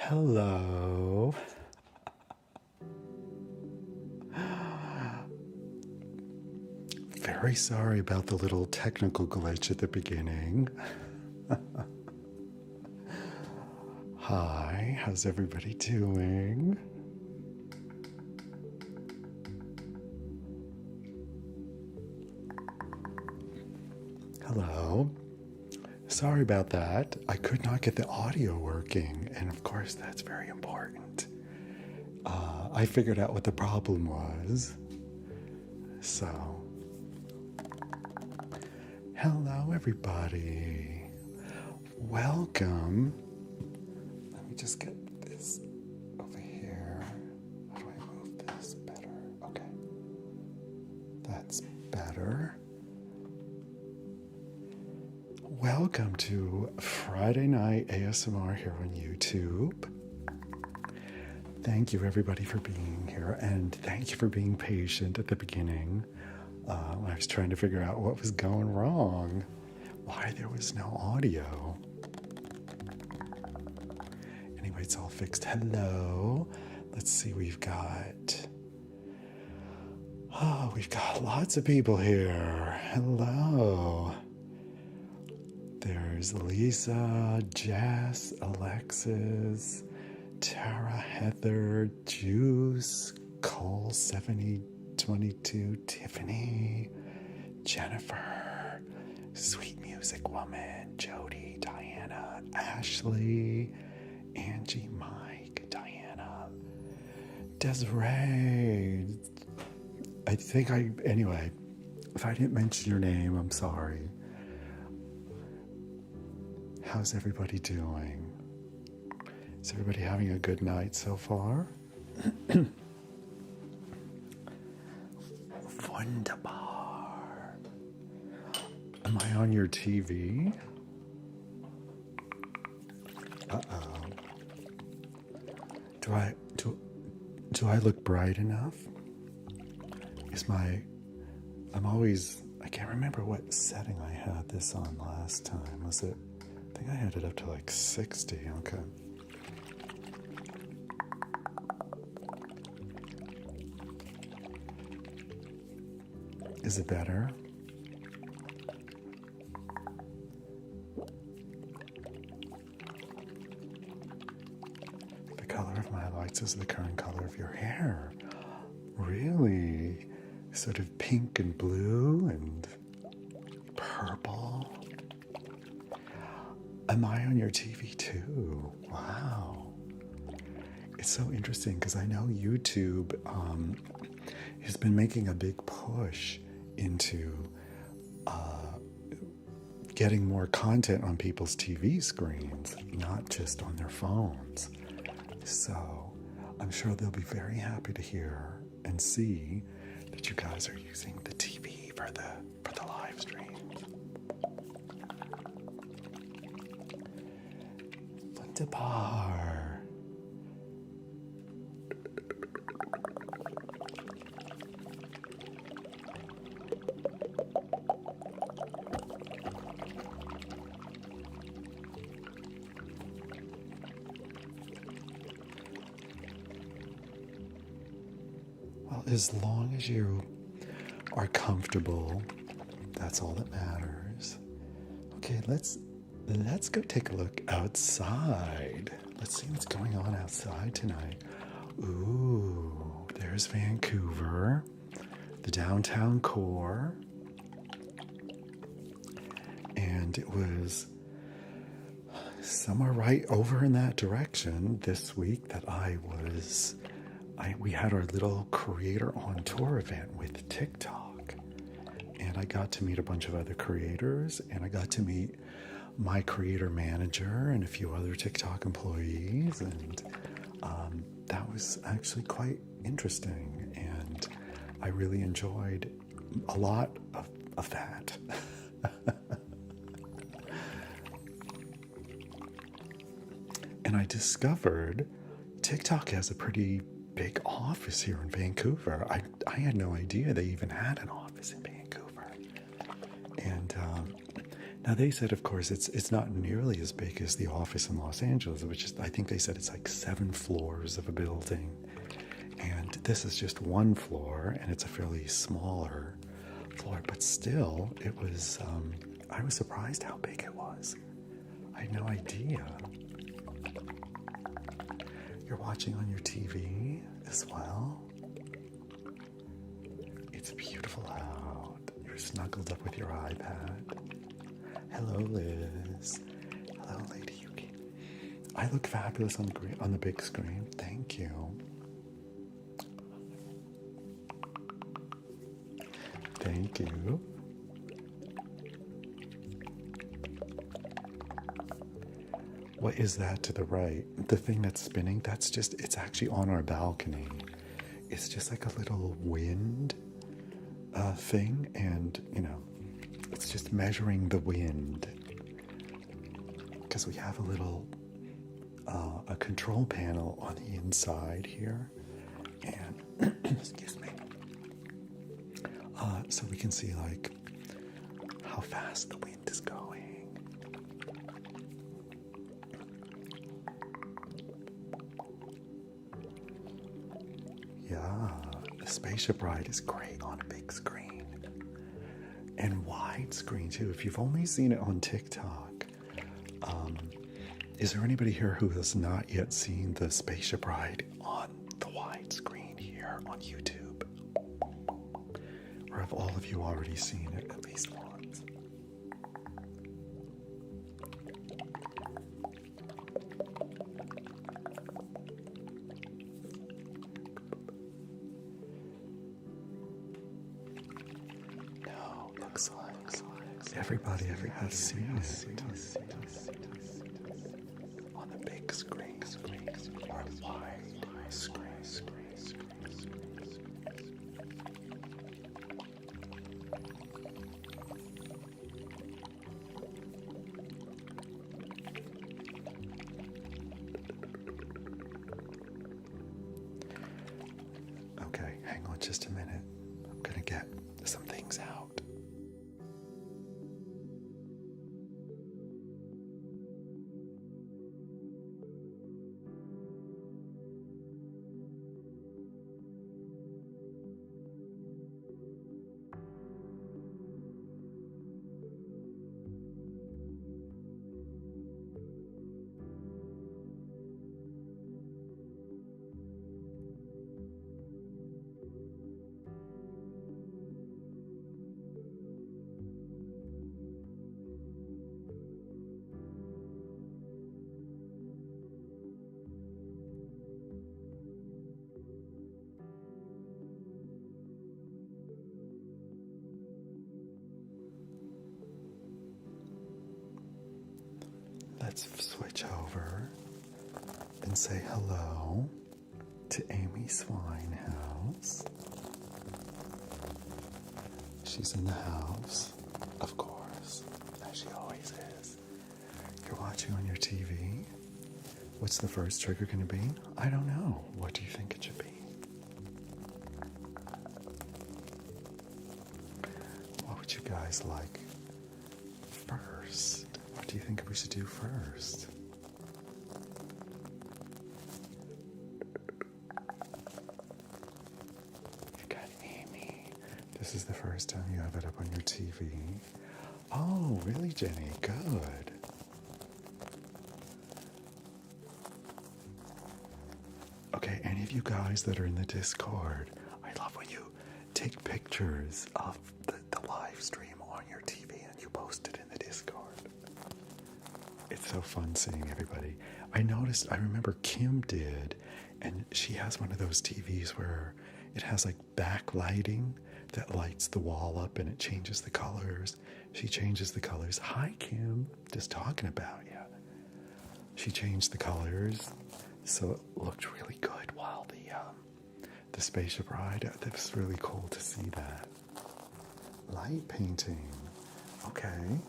Hello. Very sorry about the little technical glitch at the beginning. Hi, how's everybody doing? Hello. Sorry about that. I could not get the audio working, and of course, that's very important. I figured out what the problem was. So, hello, everybody. Welcome. Let me just get this over here. How do I move this better? Okay. That's better. Welcome to Friday Night ASMR here on YouTube. Thank you, everybody, for being here, and thank you for being patient at the beginning. I was trying to figure out what was going wrong, why there was no audio. Anyway, it's all fixed. Hello. Let's see, we've got lots of people here. Hello. There's Lisa, Jess, Alexis, Tara, Heather, Juice, Cole, 7022, Tiffany, Jennifer, Sweet Music Woman, Jody, Diana, Ashley, Angie, Mike, Diana, Desiree. Anyway, if I didn't mention your name, I'm sorry. How's everybody doing? Is everybody having a good night so far? Wunderbar. Am I on your TV? Uh-oh. Do I look bright enough? I can't remember what setting I had this on last time. I think I had it up to like 60. Okay. Is it better? The color of my lights is the current color of your hair. Really? Sort of pink and blue and purple. Am I on your TV too? Wow. It's so interesting because I know YouTube has been making a big push into getting more content on people's TV screens, not just on their phones. So I'm sure they'll be very happy to hear and see that you guys are using the TV for the live stream. Wunderbar. Well, as long as you are comfortable, that's all that matters. Okay, let's go take a look outside. Let's see what's going on outside tonight. Ooh, there's Vancouver, the downtown core. And it was somewhere right over in that direction this week that we had our little creator on tour event with TikTok. And I got to meet a bunch of other creators, and I got to meet my creator manager and a few other TikTok employees, and that was actually quite interesting, and I really enjoyed a lot of that. And I discovered TikTok has a pretty big office here in Vancouver. I had no idea they even had an office in Vancouver. And Now they said, of course, it's not nearly as big as the office in Los Angeles, which is, I think they said it's like 7 floors of a building. And this is just 1 floor, and it's a fairly smaller floor, but still, it was, I was surprised how big it was. I had no idea. You're watching on your TV as well? It's beautiful out. You're snuggled up with your iPad. Hello, Liz. Hello, Lady Yuki. I look fabulous on the big screen. Thank you. Thank you. What is that to the right? The thing that's spinning, it's actually on our balcony. It's just like a little wind thing, and, it's just measuring the wind. Because we have a little, a control panel on the inside here. And, excuse me. So we can see, like, how fast the wind is going. Yeah, the Spaceship Ride is great on a big screen. And widescreen, too. If you've only seen it on TikTok, is there anybody here who has not yet seen the Spaceship Ride on the widescreen here on YouTube? Or have all of you already seen it at least once? No, looks like everybody has seen it on the big screen or wide screen. Okay, hang on just a minute. I'm gonna get some things out. Let's switch over and say hello to Amy Swinehouse. She's in the house, of course, as she always is. You're watching on your TV. What's the first trigger going to be? I don't know. What do you think it should be? What would you guys like first? What do you think we should do first? You've got Amy. This is the first time you have it up on your TV. Oh, really, Jenny? Good. Okay, any of you guys that are in the Discord, I love when you take pictures of the live stream on your TV and you post it in the Discord. It's so fun seeing everybody. I remember Kim did, and she has one of those TVs where it has like backlighting that lights the wall up and it changes the colors. She changes the colors. Hi, Kim. Just talking about you. She changed the colors so it looked really good while the Spaceship Ride. That was really cool to see that. Light painting. Okay.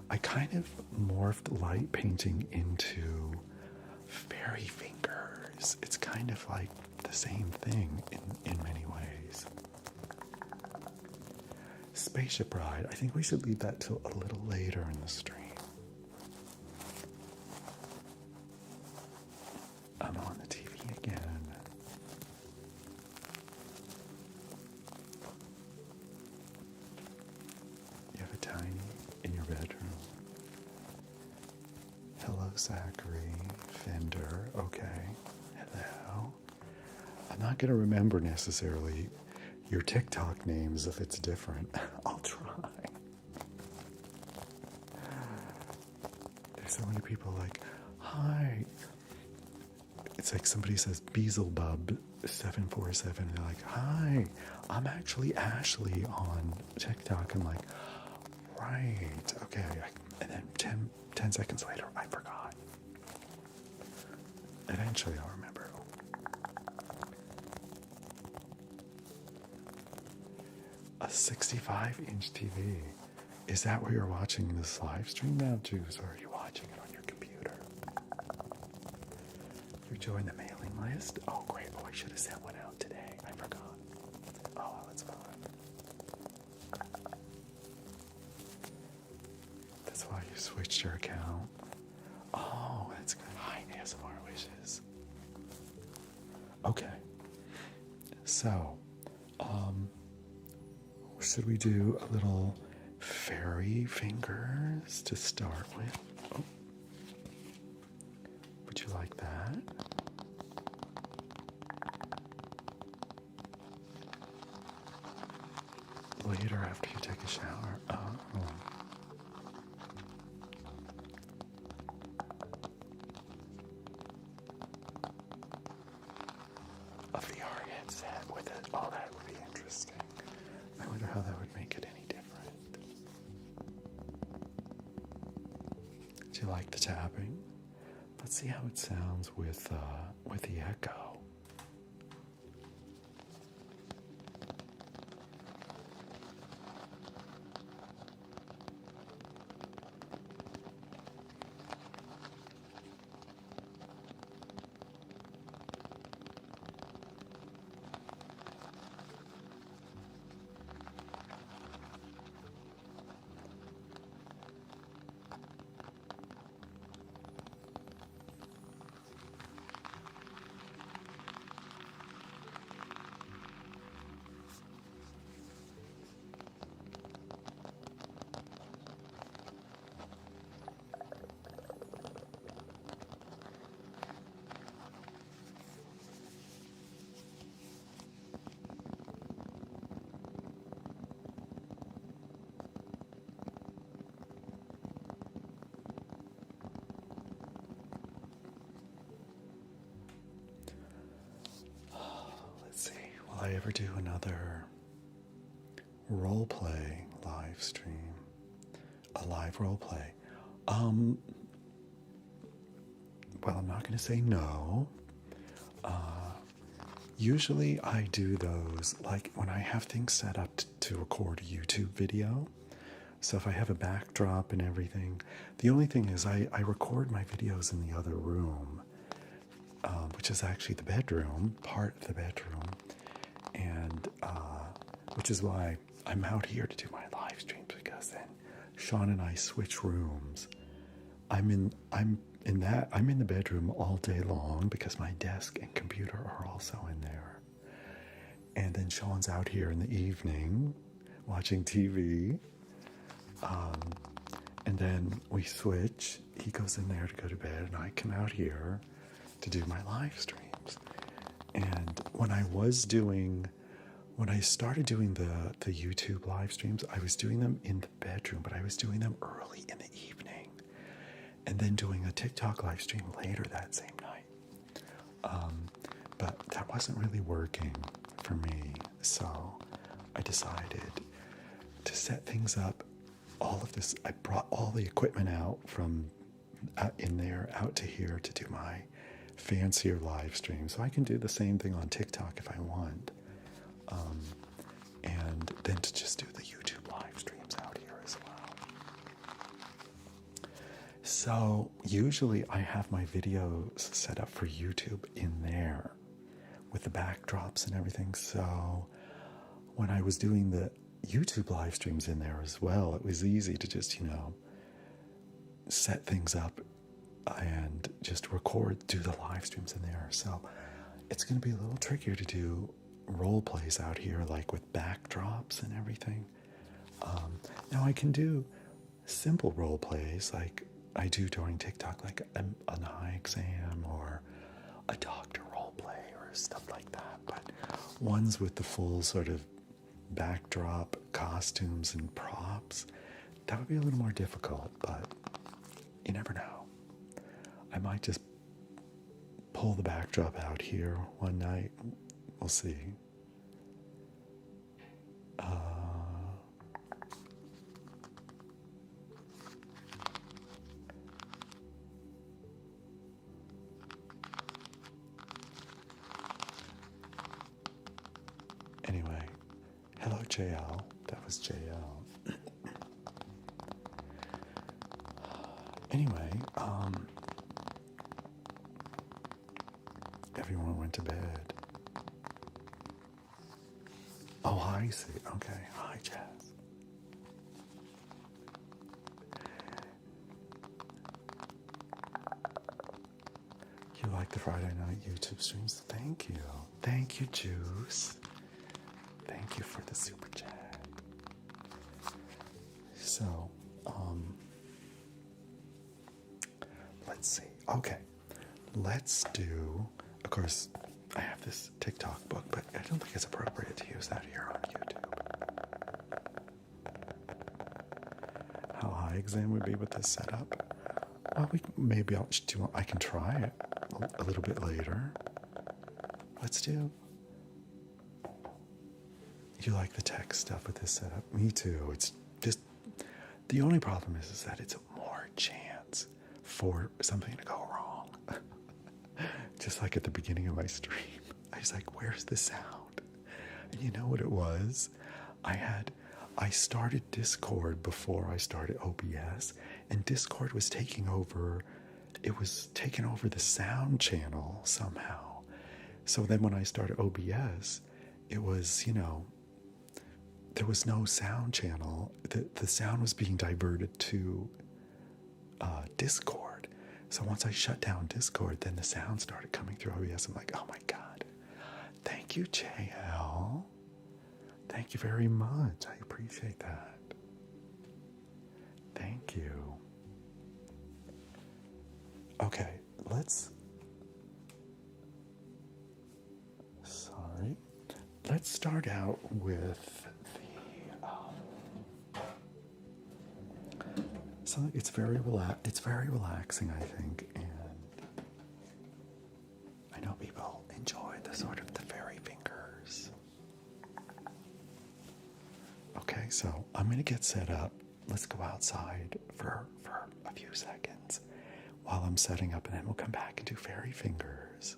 I kind of morphed light painting into fairy fingers. It's kind of like the same thing in many ways. Spaceship Ride. I think we should leave that till a little later in the stream. I'm on the TV again. You have a tiny in your bedroom. Hello, Zachary. Fender. Okay. Hello. I'm not going to remember necessarily your TikTok names if it's different. I'll try. There's so many people like, hi. It's like somebody says Beelzebub747. They're like, hi, I'm actually Ashley on TikTok. I'm like, right, okay. And then 10 seconds later, I forgot. Eventually, I'll remember. A 65-inch TV. Is that where you're watching this live stream now, Juice, or are you watching it on your computer? You joined the mailing list? Oh, great. Oh, I should have sent one out today. I forgot. Oh, that's fine. That's why you switched your account. Oh, that's good. Hi, ASMR wishes. Okay. So, should we do a little fairy fingers to start with? Oh. Would you like that? Later after you take a shower. Oh. A VR headset with it. Oh, that would be interesting. I wonder how that would make it any different. Do you like the tapping? Let's see how it sounds with the echo. Will I ever do another roleplay live stream? A live roleplay? Well, I'm not going to say no. Usually I do those like when I have things set up to record a YouTube video. So if I have a backdrop and everything, the only thing is I record my videos in the other room, which is actually the bedroom, part of the bedroom. And which is why I'm out here to do my live streams, because then Sean and I switch rooms. I'm in the bedroom all day long because my desk and computer are also in there. And then Sean's out here in the evening watching TV. And then we switch. He goes in there to go to bed, and I come out here to do my live streams. And when I started doing the YouTube live streams, I was doing them in the bedroom, but I was doing them early in the evening, and then doing a TikTok live stream later that same night. But that wasn't really working for me, so I decided to set things up. All of this, I brought all the equipment out from in there out to here to do my fancier live stream, so I can do the same thing on TikTok if I want, and then to just do the YouTube live streams out here as well. So usually I have my videos set up for YouTube in there with the backdrops and everything. So when I was doing the YouTube live streams in there as well. It was easy to just, set things up and just record, do the live streams in there. So it's going to be a little trickier to do role plays out here, like with backdrops and everything. Now I can do simple role plays like I do during TikTok, like an eye exam or a doctor role play or stuff like that. But ones with the full sort of backdrop, costumes, and props, that would be a little more difficult, but you never know. I might just pull the backdrop out here one night. We'll see. Anyway, hello JL. That was JL. Anyway, everyone went to bed. Oh, I see. Okay. Hi, Jazz. You like the Friday night YouTube streams? Thank you. Thank you, Juice. Thank you for the super chat. So, let's see. Okay. Let's do, of course, I have this TikTok book, but I don't think it's appropriate to use that here on YouTube. How high exam would be with this setup? Well, I can try it a little bit later. Let's do. You like the tech stuff with this setup? Me too. It's just, the only problem is that it's more chance for something to go wrong. Just like at the beginning of my stream, I was like, where's the sound? And you know what it was? I started Discord before I started OBS, and Discord was taking over the sound channel somehow. So then when I started OBS, it was, there was no sound channel. The sound was being diverted to Discord. So once I shut down Discord, then the sound started coming through OBS. I'm like, oh my God. Thank you, JL. Thank you very much. I appreciate that. Thank you. Okay, let's start out with something. It's very relaxing, I think, and I know people enjoy the sort of the fairy fingers. Okay, so I'm going to get set up. Let's go outside for a few seconds while I'm setting up, and then we'll come back and do fairy fingers.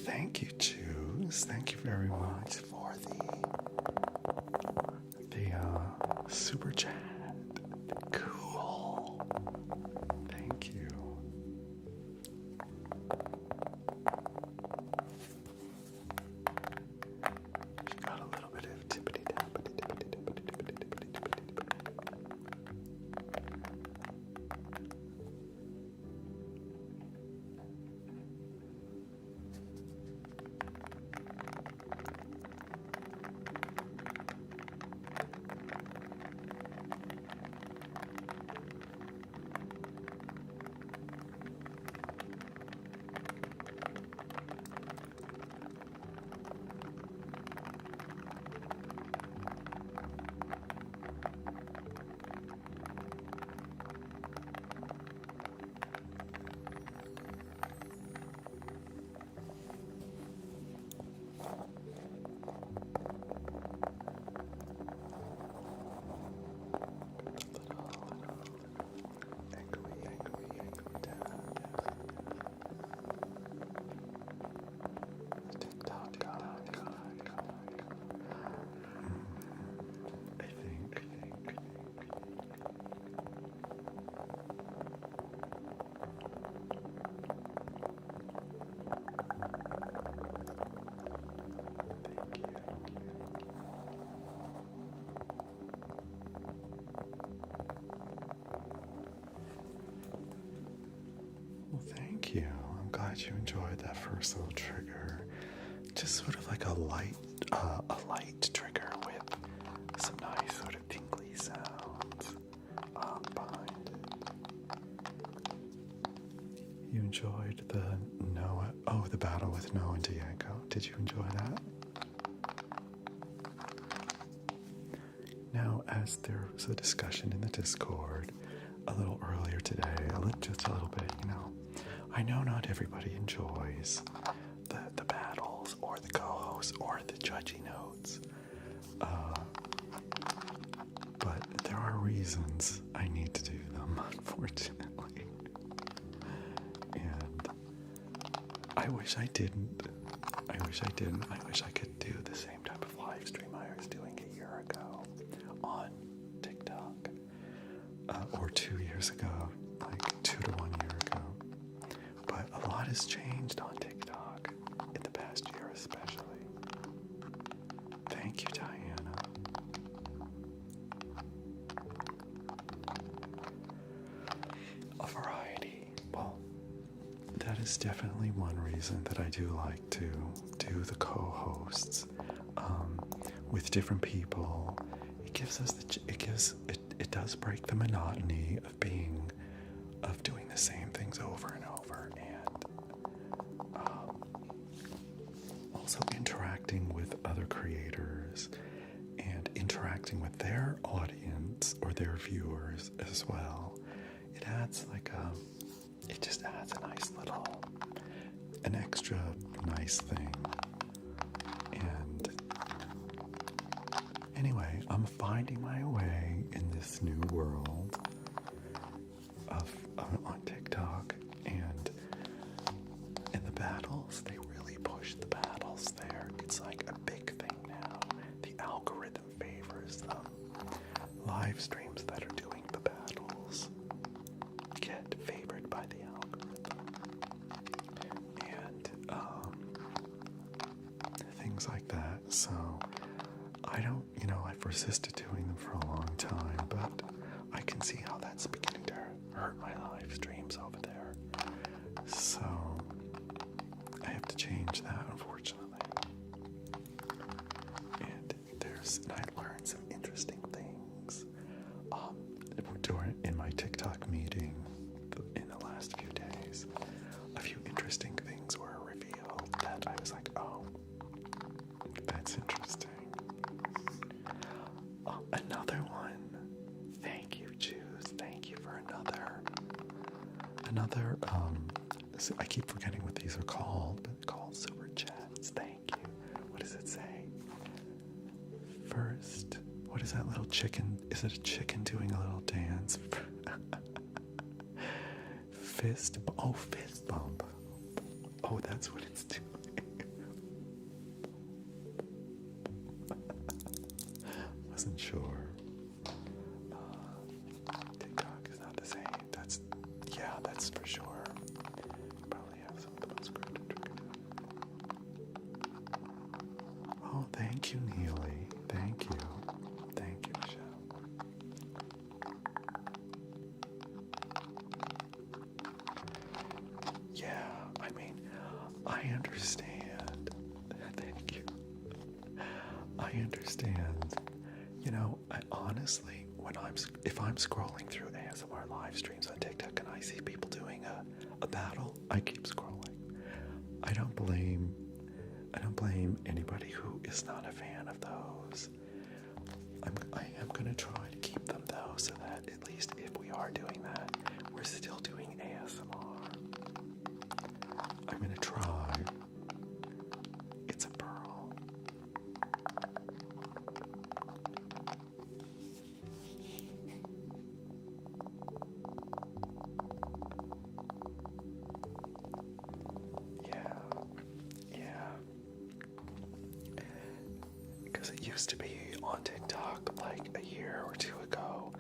thank you, Juice. Thank you very much for the super chat. Cool. Thank you. She got a little bit of tippity tappity tippity tippity tippity tippity tippity tippity. Well, thank you. I'm glad you enjoyed that first little trigger. Just sort of like a light trigger with some nice sort of tingly sounds behind it. You enjoyed the the battle with Noah and Diego. Did you enjoy that? Now, as there was a discussion in the Discord a little earlier today, just a little bit, I know not everybody enjoys the battles or the co-hosts or the judgy notes, but there are reasons I need to do them, unfortunately. And I wish I didn't. I wish I could do the same type of live stream I was doing a year ago on TikTok, or 2 years ago, like 2 to 1 year ago. But a lot has changed on TikTok in the past year, especially. Thank you, Diana. A variety. Well, that is definitely one reason that I do like to do the co-hosts with different people. It does break the monotony of doing the same things over and over, and also interacting with other creators and interacting with their audience or their viewers as well. It just adds an extra nice thing. And anyway, I'm finding my way in this new world on TikTok, and in the battles, they really push the battles there. It's like a big thing now. The algorithm favors them. Live streams that are doing the battles get favored by the algorithm. And things like that. So I've resisted doing them for a long time, but I can see how that's beginning to hurt my live streams over there. So I have to change that, unfortunately. And I learned some interesting things in my TikTok meeting in the last few days. A few interesting things were revealed that I was like, oh, that's interesting. Another one. Thank you, Juice. Thank you for another. I keep forgetting what these are called, but they're called super chats. Thank you. What does it say? First, what is that little chicken? Is it a chicken doing a little dance? Fist bump. Oh, that's what it's doing. wasn't sure. TikTok is not the same. That's for sure. Probably have some of the most creative triggers. Oh, thank you, Neely. Thank you. Thank you, Michelle. Yeah, I mean, I understand. Thank you. I understand. You know, I honestly, if I'm scrolling through ASMR live streams on TikTok and I see people doing a battle, I keep scrolling. I don't blame anybody who is not a fan of those. I am gonna try to keep them though, so that at least if we are doing that, we're still doing ASMR. I'm gonna try. It's a pearl. Yeah. Because it used to be on TikTok like a year or two ago,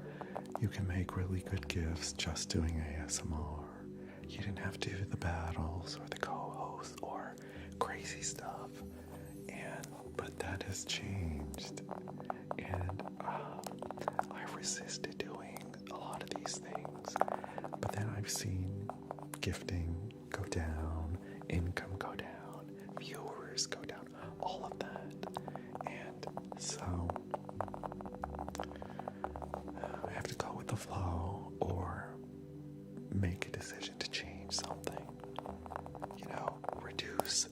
you can make really good gifts just doing ASMR. You didn't have to do the battles or the co-host or crazy stuff. But that has changed. And I resisted doing a lot of these things. But then I've seen gifting go down, income go down, viewers go down, all of that. And so I have to go with the flow or make a decision to change something. You know, reduce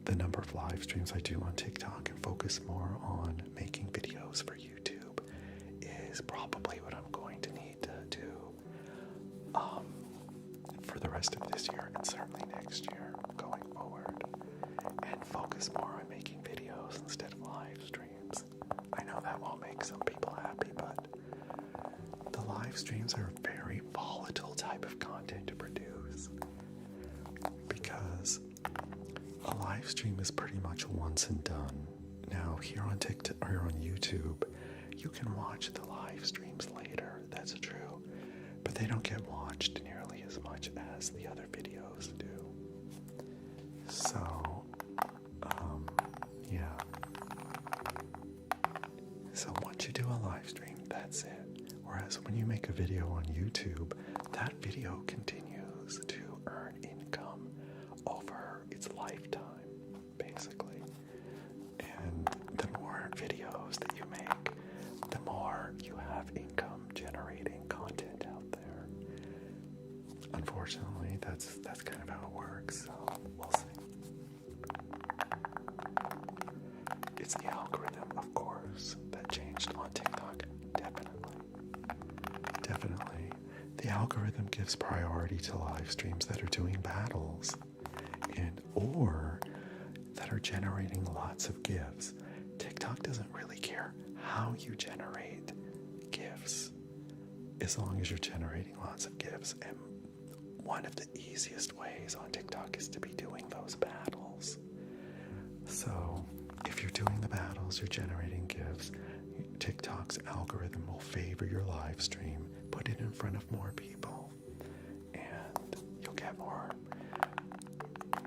the number of live streams I do on TikTok and focus more on making videos for YouTube is probably what I'm going to need to do for the rest of this year and certainly next year going forward, and focus more on making videos instead of live streams. I know that won't make some people happy, but the live streams are a very volatile type of content to produce, because a live stream is pretty much once and done. Now, here on TikTok or on YouTube, you can watch the live streams later, that's true, but they don't get watched nearly as much as the other videos do. So, yeah. So once you do a live stream, that's it. Whereas when you make a video on YouTube, that video continues to earn income over its lifetime, basically. And the more videos that you make, the more you have income generating content out there. Unfortunately, that's kind of how it works, so we'll see. It's the algorithm, of course, that changed on TikTok. Definitely. The algorithm gives priority to live streams that are doing battles or that are generating lots of GIFs. TikTok doesn't really care how you generate GIFs, as long as you're generating lots of GIFs. And one of the easiest ways on TikTok is to be doing those battles. So if you're doing the battles, you're generating GIFs, TikTok's algorithm will favor your live stream, put it in front of more people, and you'll get more.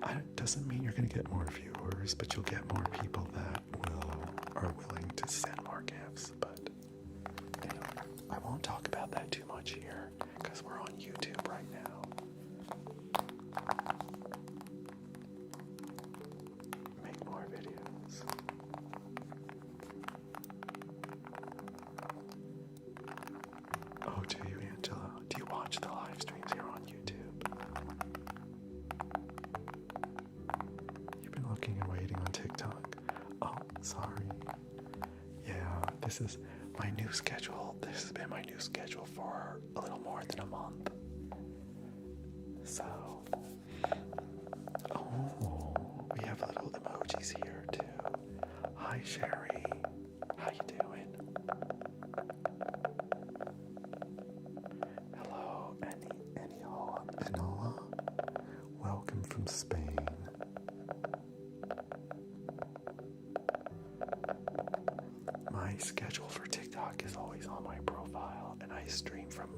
It doesn't mean you're going to get more viewers, but you'll get more people that are willing to send more GIFs. But anyway, I won't talk about that too much here because we're on YouTube right now. Make more videos. Oh, do you, Angela? Do you watch the live streams here on YouTube? You've been looking and waiting on TikTok. Oh, sorry. Yeah, this is my new schedule. This has been my new schedule for a little more than a month. So, oh, we have little emojis here too. Hi, Sherry. How you doing? Hello, Enola. Welcome from Spain. my schedule for TikTok is always on my profile, and I stream from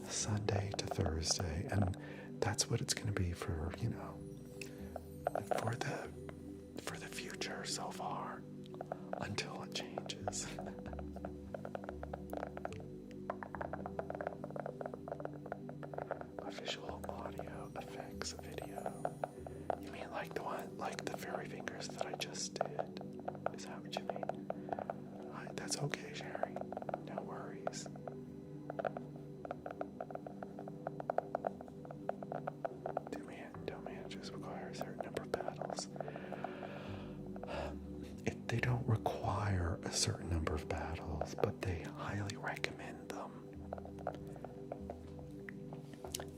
Sunday to Thursday, and that's what it's going to be for, for the future so far, until it changes. Visual, audio, effects, video. You mean like the one, like the fairy fingers that I just did? Is that what you mean? That's okay, Sherry. No worries. Domages require a certain number of battles. They don't require a certain number of battles, but they highly recommend them.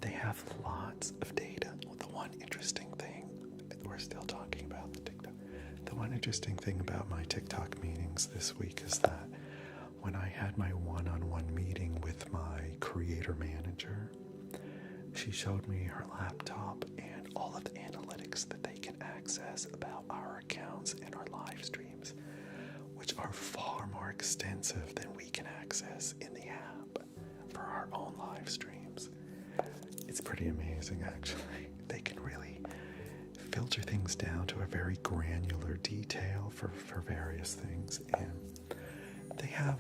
They have lots of data. The one interesting thing, we're still talking about the TikTok. The one interesting thing about my TikTok meetings this week is that when I had my one-on-one meeting with my creator manager, she showed me her laptop and all of the analytics that they can access about our accounts and our live streams, which are far more extensive than we can access in the app for our own live streams. It's pretty amazing, actually. They can really filter things down to a very granular detail for various things, and they have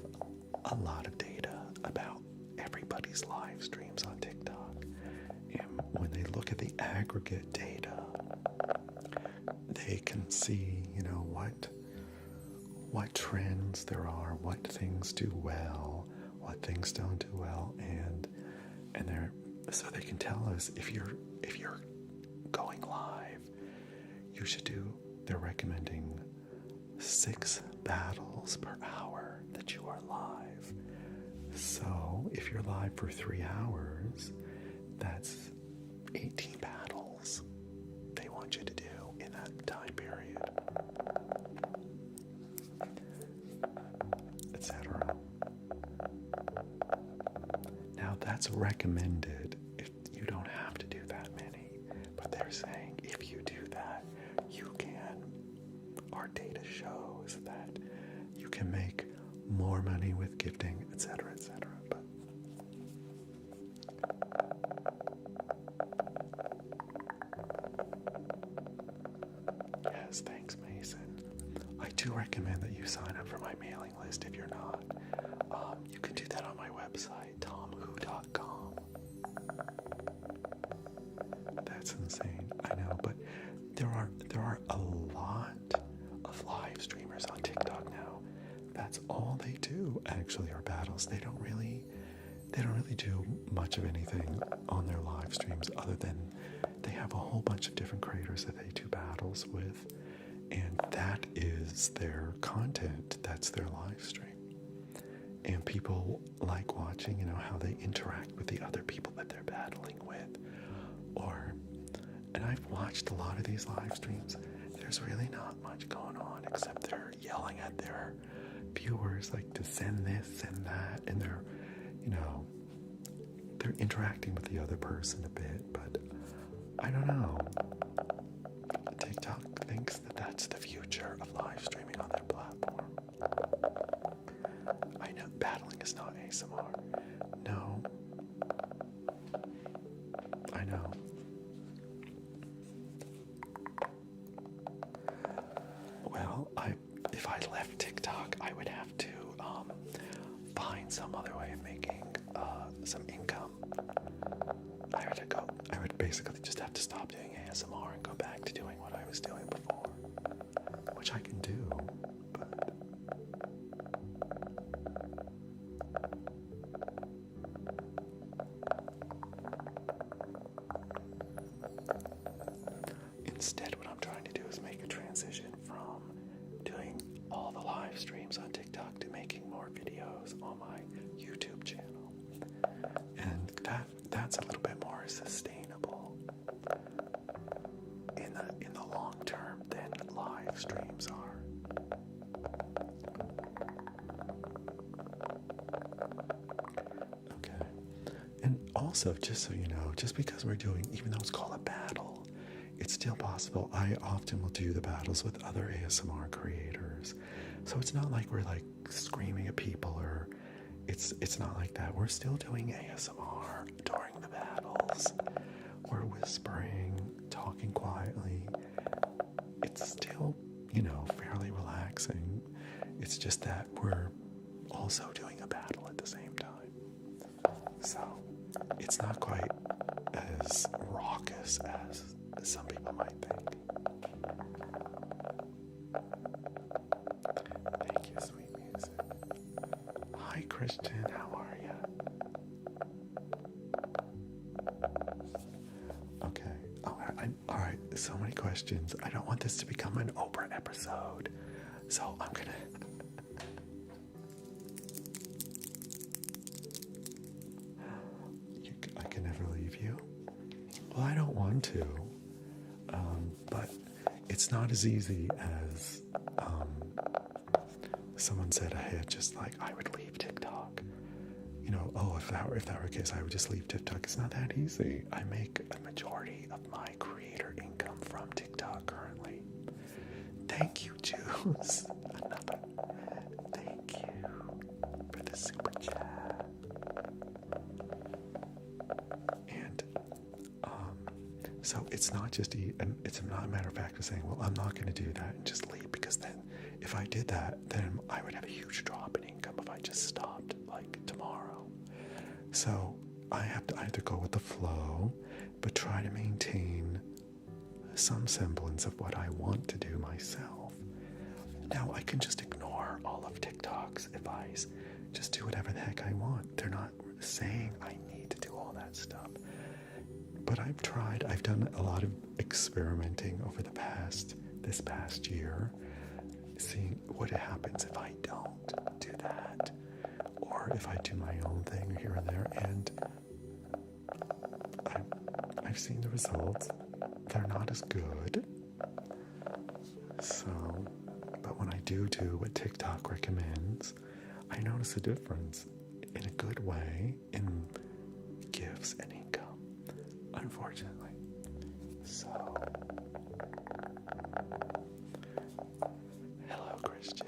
a lot of data about everybody's live streams on TikTok. And when they look at the aggregate data, they can see, what trends there are, what things do well, what things don't do well, and so they can tell us if you're going live, you should do. They're recommending 6 battles per hour that you are live. So if you're live for 3 hours, that's 18 battles they want you to do in that time period, etc. Now that's recommended. If you don't have to do that many, but they're saying if you do that, you can. Our data shows that you can make more money with gifting, etc., etc. But yes, thanks, Mason. I do recommend that you sign up for my mailing list if you're not. You can do that on my website, tomwho.com. That's insane, I know, but there are a lot of live streamers on TikTok now. That's all they do, actually, are battles. They don't really do much of anything on their live streams other than they have a whole bunch of different creators that they do battles with, and that is their content. That's their live stream. And people like watching, how they interact with the other people that they're battling with. And I've watched a lot of these live streams. There's really not much going on except they're yelling at their viewers, like, to send this, send that, and they're interacting with the other person a bit, but I don't know. TikTok thinks that that's the future of live streaming on their platform. I know battling is not ASMR. No. I know. Well, if I left TikTok, I would have to find some other way of making some income. I would basically just have to stop doing ASMR and go back to doing what I was doing before, which I can do, but instead what I'm trying to do is make a transition from doing all the live streams on TikTok to making more videos on my YouTube channel. And that's a little bit more sustainable in the long term than live streams are. Okay. And also, just so you know, just because we're doing, even though it's called a battle, it's still possible. I often will do the battles with other ASMR creators. So it's not like we're like screaming at people, or it's not like that. We're still doing ASMR during the battles. We're whispering, talking quietly. It's still, fairly relaxing. It's just that we're also doing a battle at the same time. So it's not quite as raucous as some people might think. Thank you, sweet music. Hi, Christian. How are you? Okay. Oh, all right. So many questions. I don't want this to become an Oprah episode. So I'm gonna. I can never leave you. Well, I don't want to. But it's not as easy as someone said ahead, just like I would leave TikTok. If that were the case, I would just leave TikTok. It's not that easy. I make a majority of my creator income from TikTok currently. Thank you, Juice. Another. Thank you for the super chat. And so it's not just it's not a matter of fact of saying, well, I'm not going to do that and just leave, because then if I did that, then I would have a huge drop in income if I just stopped like tomorrow. So I have to either go with the flow, but try to maintain some semblance of what I want to do myself. Now I can just ignore all of TikTok's advice, just do whatever the heck I want. They're not saying I need to do all that stuff. But I've done a lot of experimenting over this past year, seeing what happens if I don't do that, or if I do my own thing here and there, and I've seen the results. They're not as good. So, but when I do what TikTok recommends, I notice a difference in a good way in gifts and income, unfortunately. So, hello, Christian.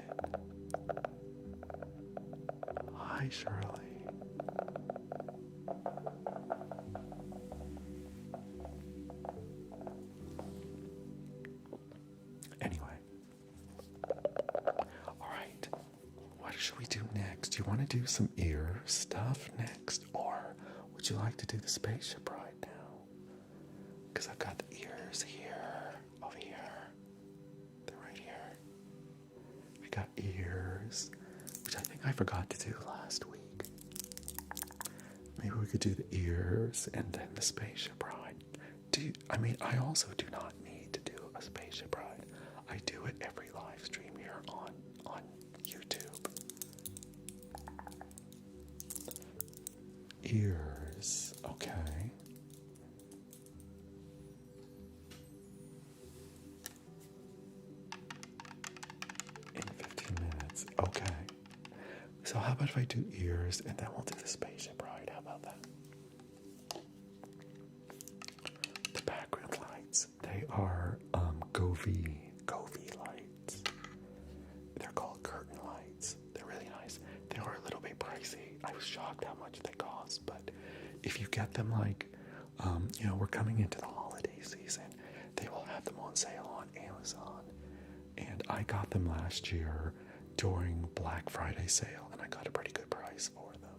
Hi, Shirley. Anyway. Alright. What should we do next? Do you want to do some ear stuff next? Or would you like to do the Spaceship Ride now? Because I've got the ears here, over here. They're right here. I got ears, which I think I forgot to do last week. Maybe we could do the ears and then the Spaceship Ride. I also do not need to do a Spaceship Ride. I do it every live stream here on YouTube. Ears, okay. In 15 minutes, okay. So how about if I do ears and then we'll do the Spaceship Ride? How about that? The background lights, they are Govee lights. They're called curtain lights. They're really nice. They are a little bit pricey. I was shocked how much they cost, but if you get them we're coming into the holiday season, they will have them on sale on Amazon. And I got them last year during Black Friday sale, and I got a pretty good price for them.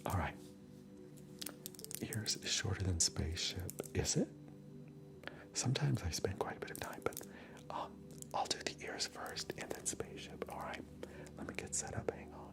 All right. Ears is shorter than Spaceship. Is it? Sometimes I spend quite a bit of time, but I'll do the ears first and then Spaceship. All right. Let me get set up. Hang on.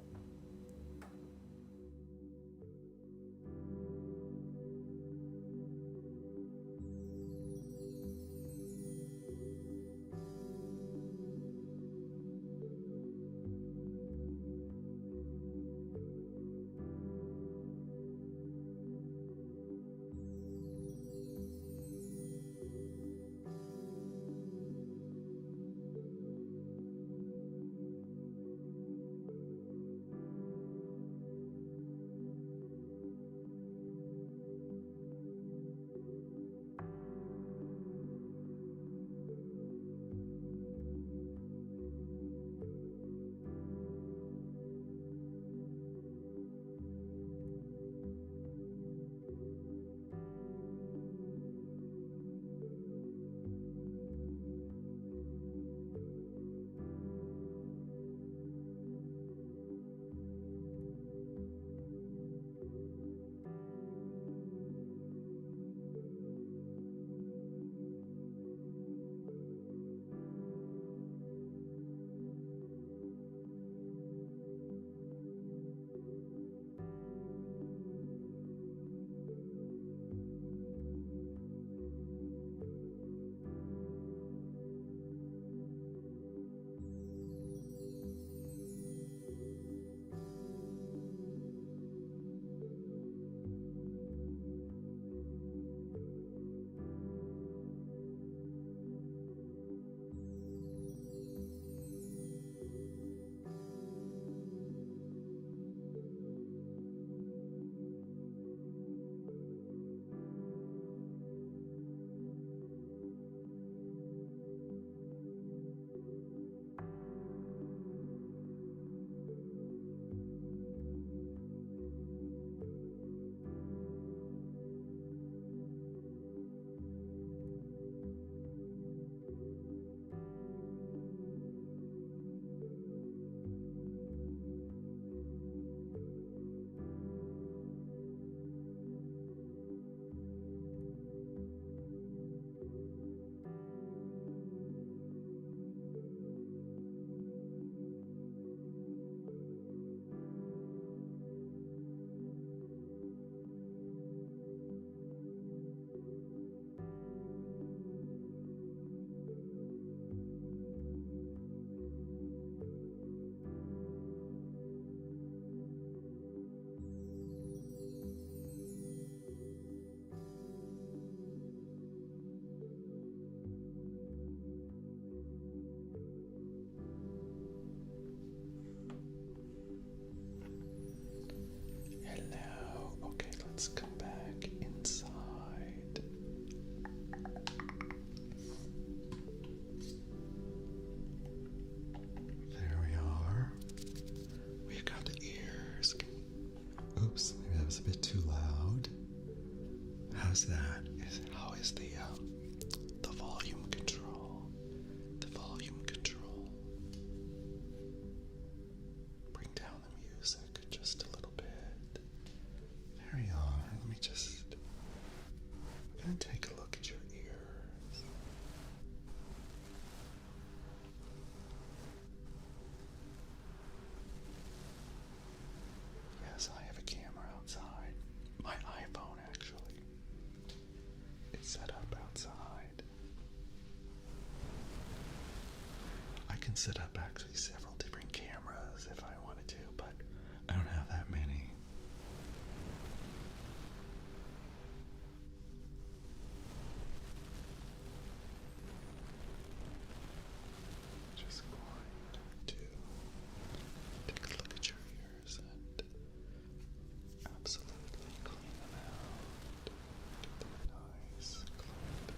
let's come back inside. There we are. We've got the ears. Oops, maybe that was a bit too loud. How's that? How is the volume control? The volume control. Bring down the music just a little bit. There you are. Let me just. I'm gonna take a look at your ears. Yes, I have a camera outside. My iPhone, actually. It's set up outside. I can set up actually several different cameras if I wanted to, but I don't have that many. Just going to take a look at your ears and absolutely clean them out. Get them nice, clean.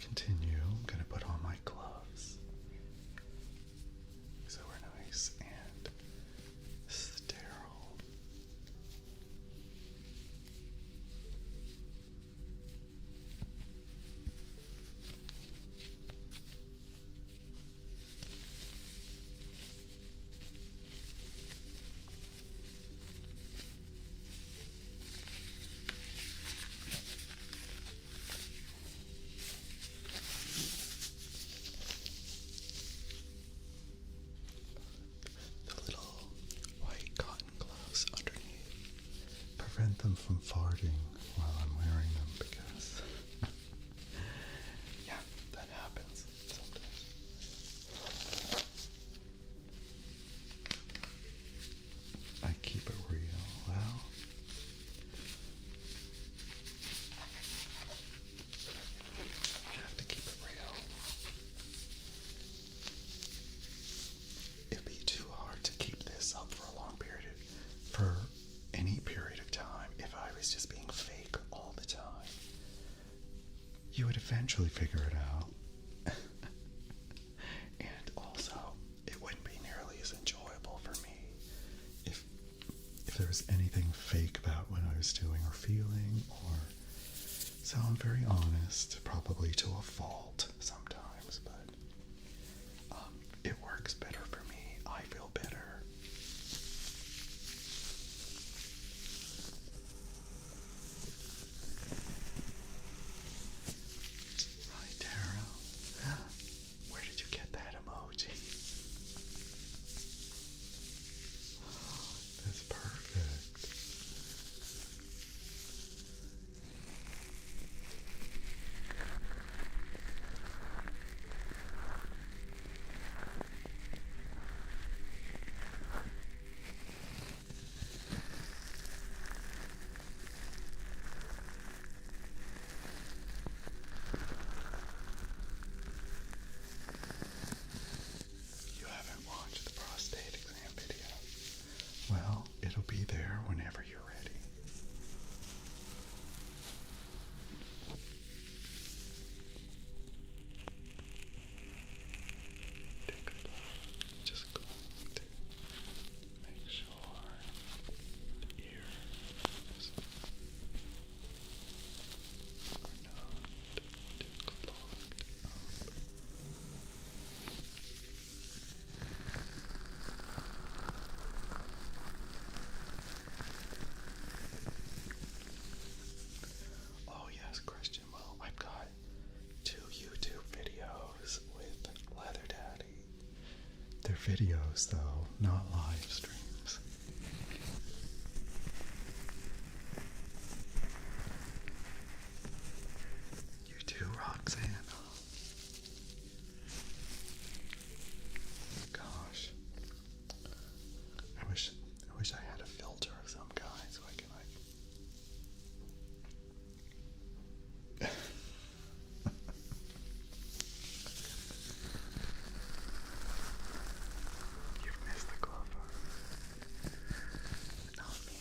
Continue. I'm going to put on my gloves so we're nice and sterile. Prevent them from farting while I'm wearing them because yeah, that happens sometimes. I keep it real. Well, you have to keep it real. It'd be too hard to keep this up for a long period for any period of time if I was just being fake all the time. You would eventually figure it out. And also, it wouldn't be nearly as enjoyable for me if there was anything fake about what I was doing or feeling, or so I'm very honest, probably to a fault sometimes, but it works better for me. I feel better. Where did you get that emoji? That's perfect. videos though, not live streams. You too, Roxanne. Gosh. I wish I had a filter of some kind so I can You've missed the club. Not me.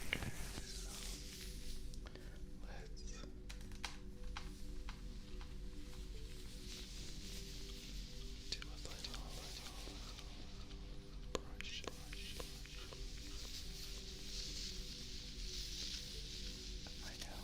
Okay, so let's do a little brush. I know,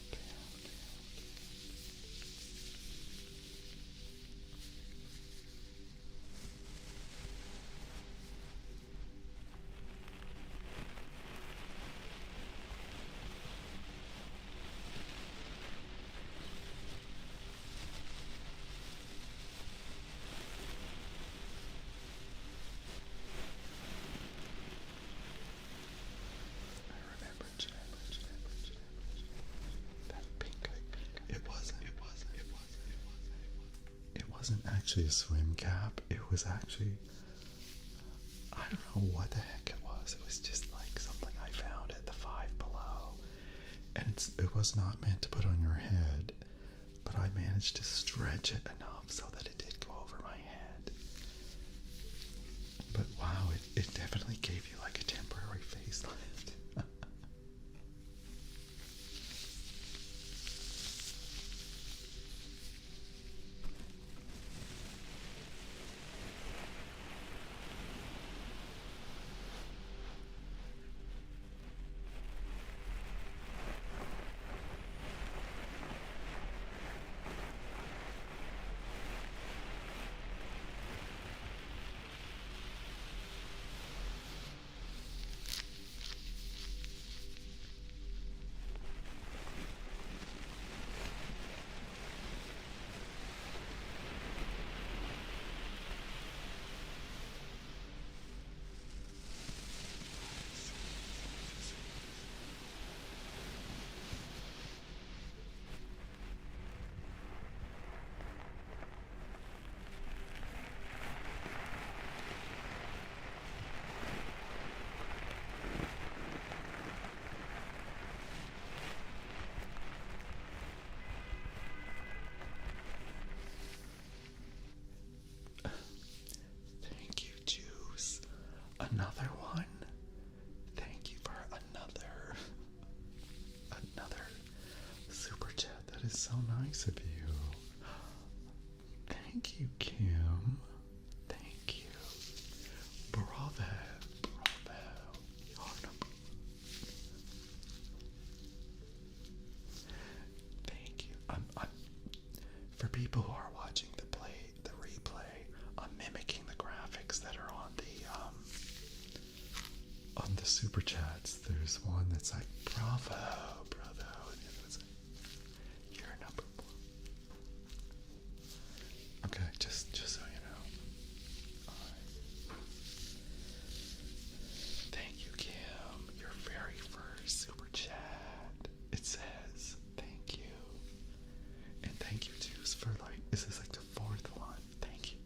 I remember that pink. It wasn't actually a swim cap. It was actually, I don't know what the heck it was. It was just like something I found at the Five Below. And it was not meant to put on your head, but I managed to stretch it enough so that it did go over my head. But wow, it definitely gave you like a temporary facelift. Thank you, Juice. Another one? Thank you for another super chat. That is so nice of you. Thank you, Kim. Thank you. Bravo. Thank you. I'm for people who are watching the replay, I'm mimicking the graphics that are on the super chats. There's one that's like bravo, and the other one's like, you're number one. Okay, just so you know. Alright. Thank you, Kim. Your very first super chat. It says thank you. And thank you, Juice, for this is like the fourth one. Thank you.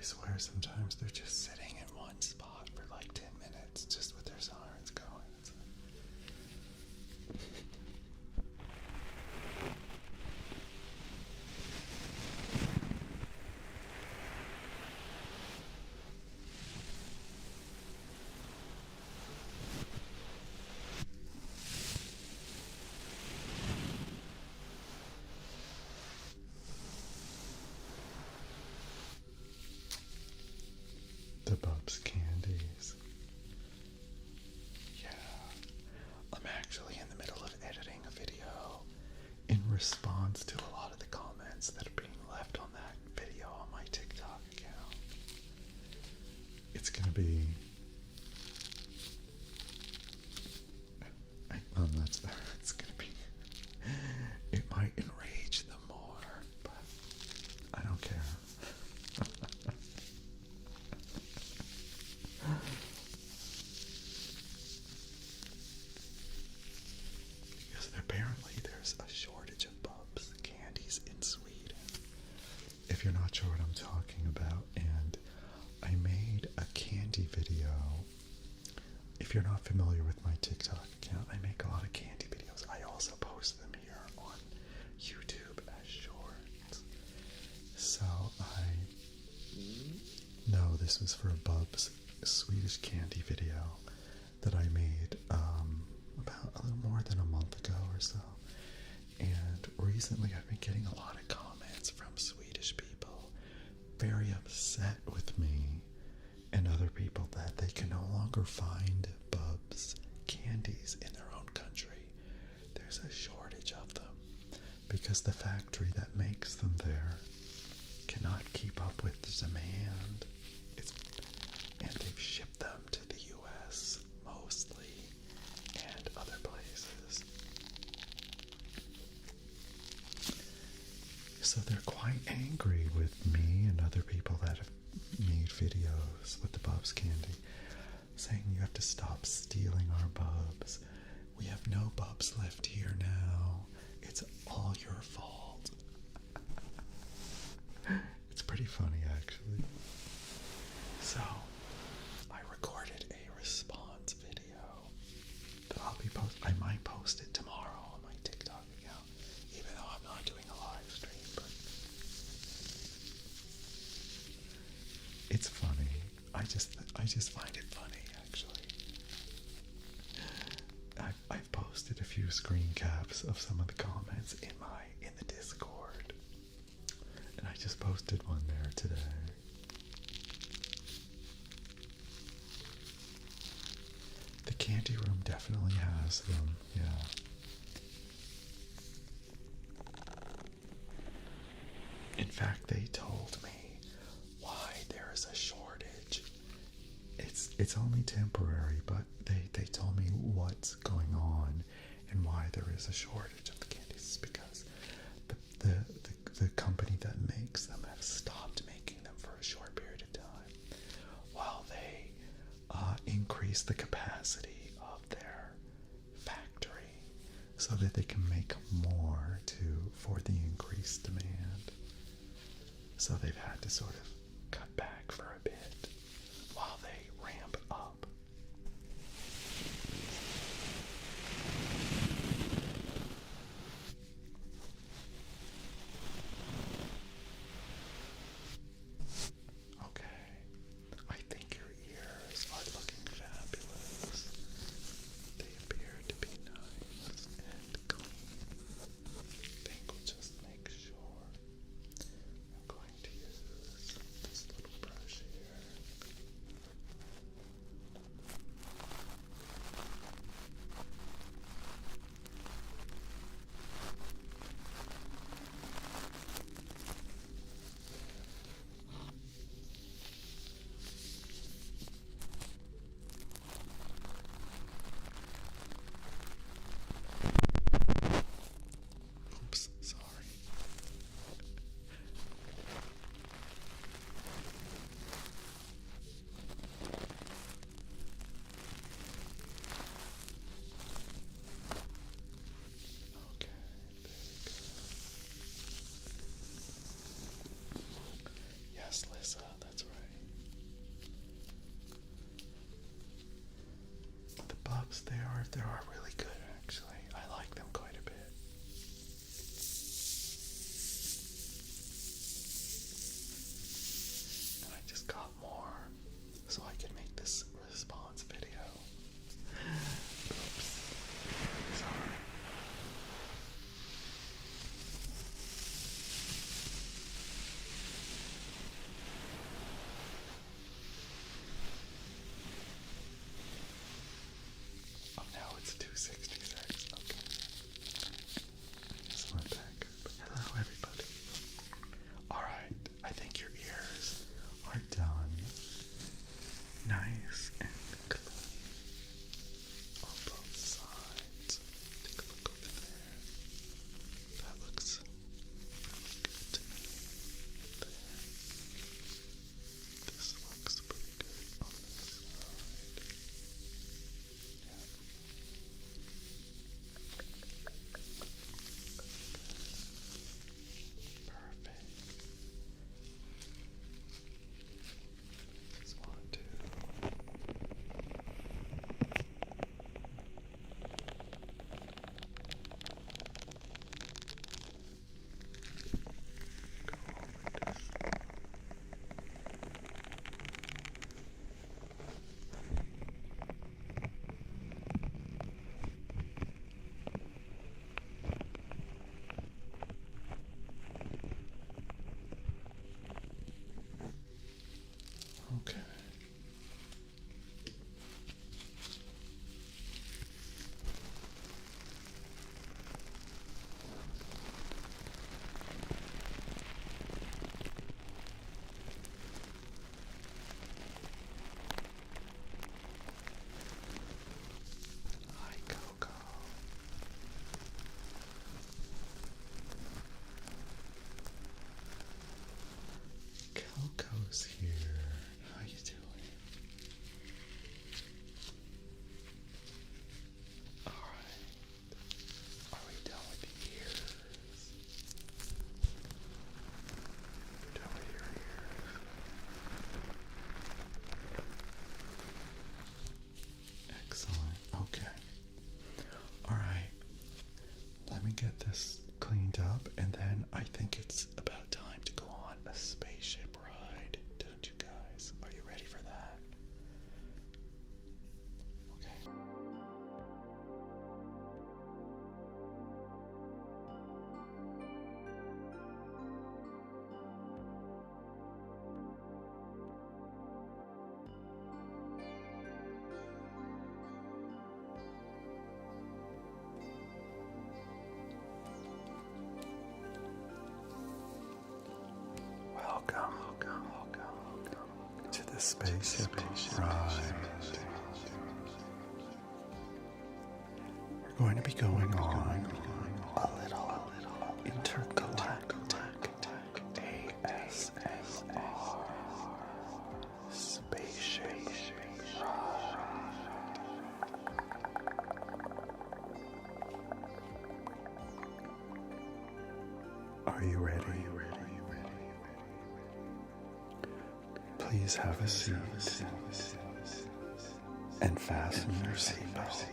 swear sometimes they're just sitting in one spot for like 10 minutes just with their sirens going. The Bubs candies. Yeah. I'm actually in the middle of editing a video in response to a lot of the comments that are being left on that video on my TikTok account. It's gonna be... it's gonna be... It might enrage them more, but I don't care. Because apparently there's a shortage of Bubs candies in Sweden. If you're not sure what I'm talking about, and I made a candy video. If you're not familiar with my TikTok account, I make a lot of candy videos. I also post them here on YouTube as shorts. So no, this was for a Bubs Swedish candy video that I made about a little more than a month ago or so. And recently I've been getting a lot of comments from Swedish people very upset with me and other people that they can no longer find Bubs candies in their own country. There's a shortage of them because the factory that makes them there cannot keep up with the demand. And they've shipped them to the US mostly and other places. So they're quite angry with me and other people that have made videos with the Bubs candy, saying you have to stop stealing our Bubs. We have no Bubs left here now. It's all your fault. It's pretty funny, actually. So, I recorded a response video that I might post it tomorrow on my TikTok account, even though I'm not doing a live stream, but it's funny. I just find it funny, actually. I've posted a few screen caps of some of the comments in the Discord, and I just posted one there today. The candy room definitely has them, yeah. In fact, they told me why there is a shortage. It's only temporary, but they told me what's going on and why there is a shortage of the candies. Because the company that makes them have stopped making them for a short period of time while they increase the capacity of their factory so that they can make more for the increased demand. So they've had to sort of cut back for a bit while they ramp up. Okay, I think your ears are looking fabulous. They appear to be nice and clean. I think we'll just make sure. I'm going to use this little brush here tops, they are really good actually. I like them quite a bit. And I just got more so I can make this response video. Oops. Sorry. Oh, now it's 266. Okay. Just went back. Hello, everybody. Alright, I think your ears are done. Nice and clean on both sides. Take a look over there. That looks good to me. There. This looks pretty good on this side. Yeah. Perfect. Just want to go over this. Okay. Hi, Coco. Coco's here. How you doing? Alright. Are we done with the ears? Done with your ears? Excellent. Okay. Alright. Let me get this cleaned up, and then I think it's about time to go on a spaceship ride. Don't you guys? Are you ready for that? Okay. Welcome to the Spaceship Ride. We're going to be going on a little intergalactic ASMR spaceship ride. Are you ready? Please have a seat and fasten your seatbelts.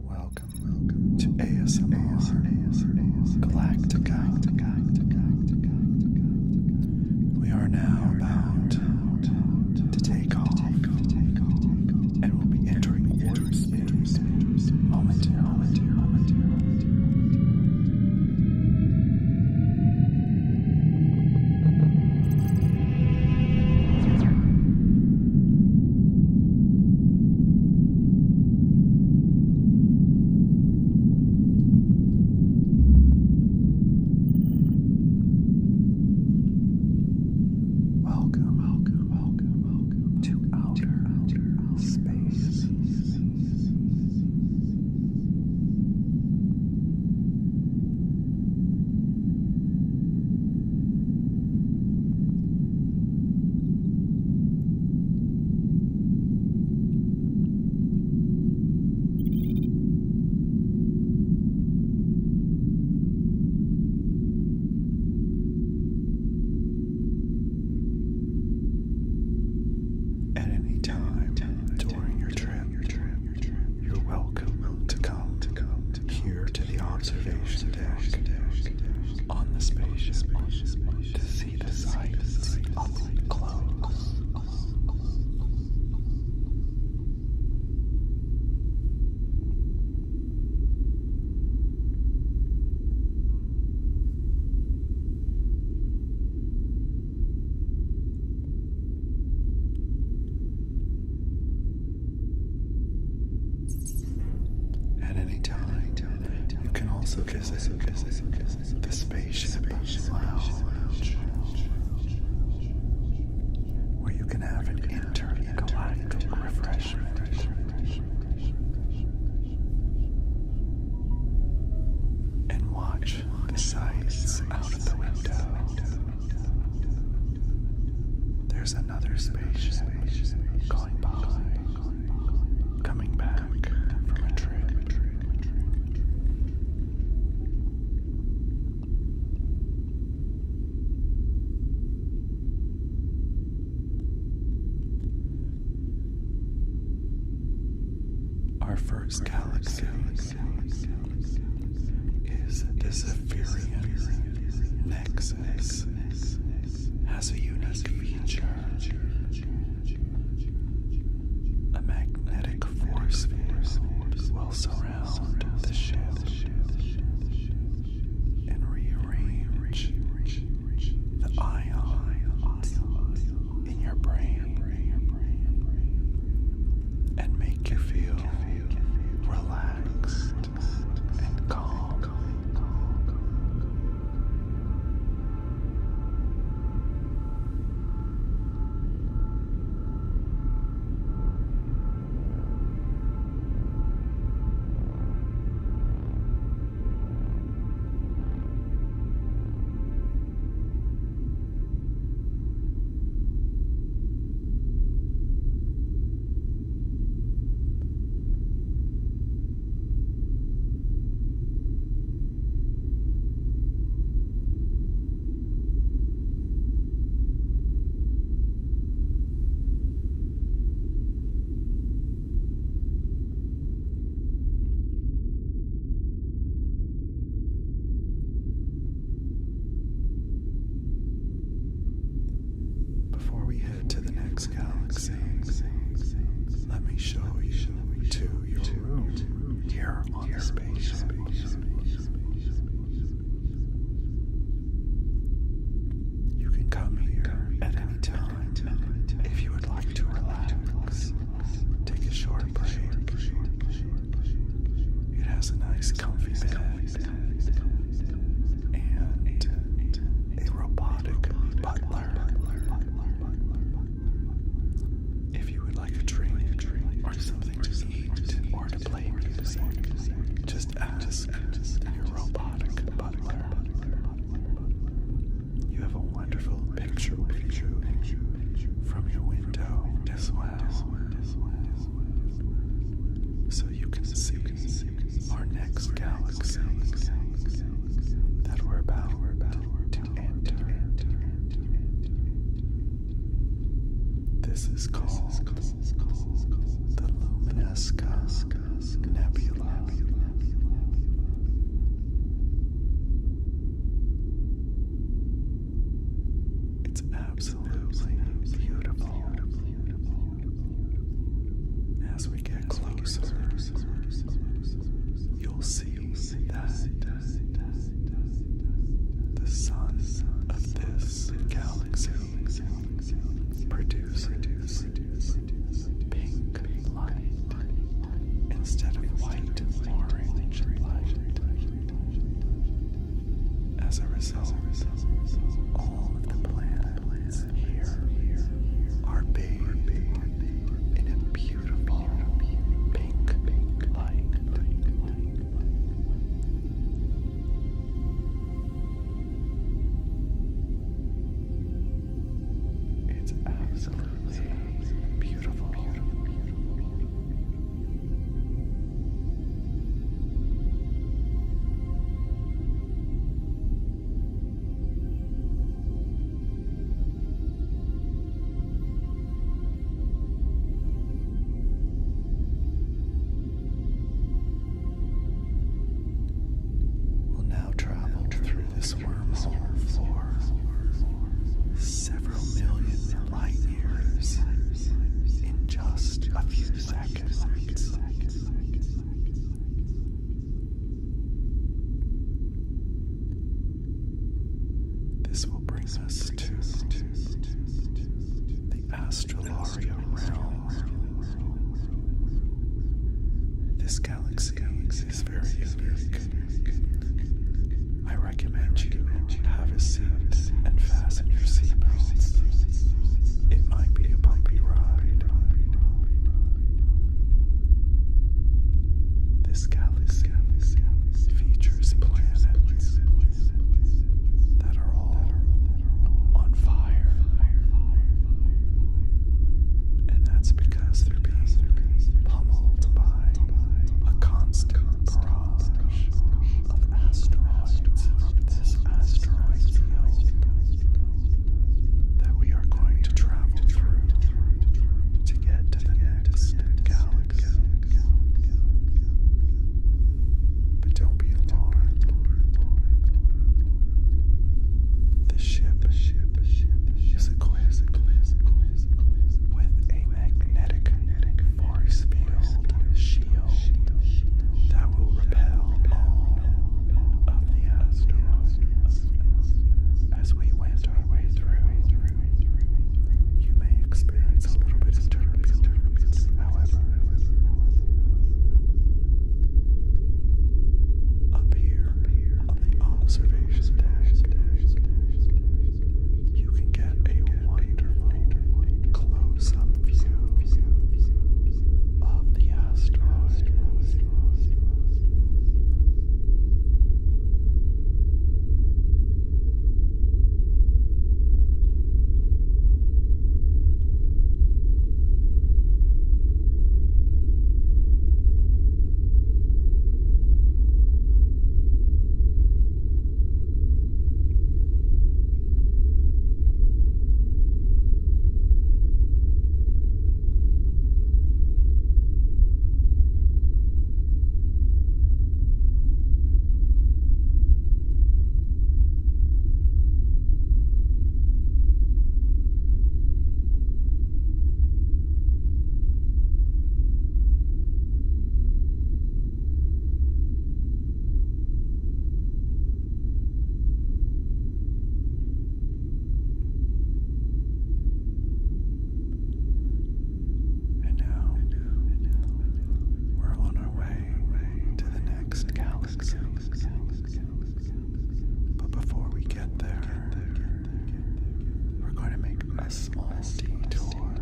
Welcome to ASMR Galactica. We are now about to take off, and we'll be entering warp space momentarily. Welcome also visit the Spaceship Lounge, where you can have an intergalactic refreshment. And watch the sights out of the window. There's another spaceship going by, coming back from a trip. Our first galaxy is the Zephirian Nexus. Has a unique feature. A magnetic force field will surround the ship and rearrange the ions in your brain and make you feel relaxed and calm. Before we head to the next galaxy, let me show you to your room here on the spaceship. You can come here at any time if you would like to relax, take a short break. It has a nice comfy bed and a robotic butler. If you would like a drink or something to eat or to play music, just ask your robotic butler. You have a wonderful picture view from your window as well, so you can see our next galaxy that we're about to enter. This is called the Luminesca Nebula. It's absolutely beautiful. As we get closer, you'll see that the sun of this galaxy produces pink light instead of white orange light. As a result, all of the planets here are bathed in a beautiful pink light. It's absolutely beautiful. We'll now travel through this wormhole for several million light years in just a few seconds. This will bring us to the Astralaria realm. This galaxy is very unique I recommend you have a seat and fasten your seatbelts. It might be a bumpy ride. This galaxy features planets that are all on fire. And that's because they're being pummeled by a constant barrage of asteroids from this asteroid field that we are going to travel through to get to the next galaxy. But don't be alarmed. The ship is equipped with a magnetic force field shield that will repel all of the asteroids as we wend our way through. You may experience a little bit of turbulence, however. Up here on the observation deck, you can get a wonderful close-up view of the asteroid. And now, we're on our way to the next galaxy. But before we get there, we're going to make a small detour.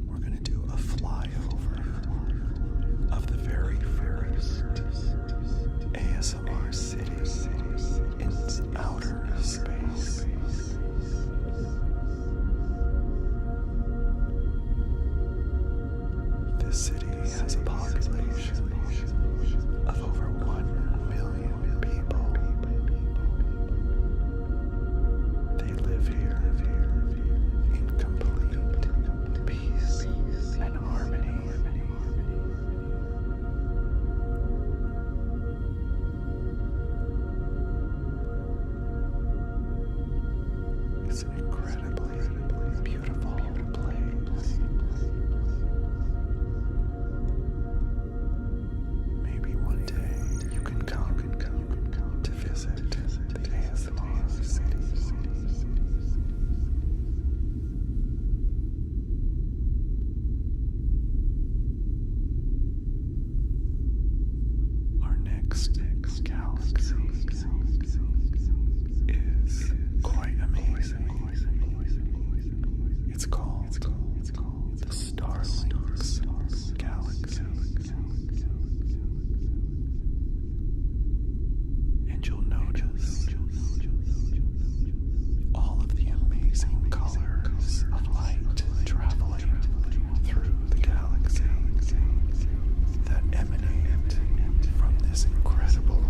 We're going to do a flyover of the very first ASMR city in outer space. This city has a population of over 1 million people. They live here in complete peace and harmony. It's an incredibly beautiful place. Maybe one day you can come to visit the ASMR city. Our next galaxy is quite amazing. It's called the Starlinks Galaxy. And you'll notice all of the amazing colors of light traveling through the galaxy that emanate from this incredible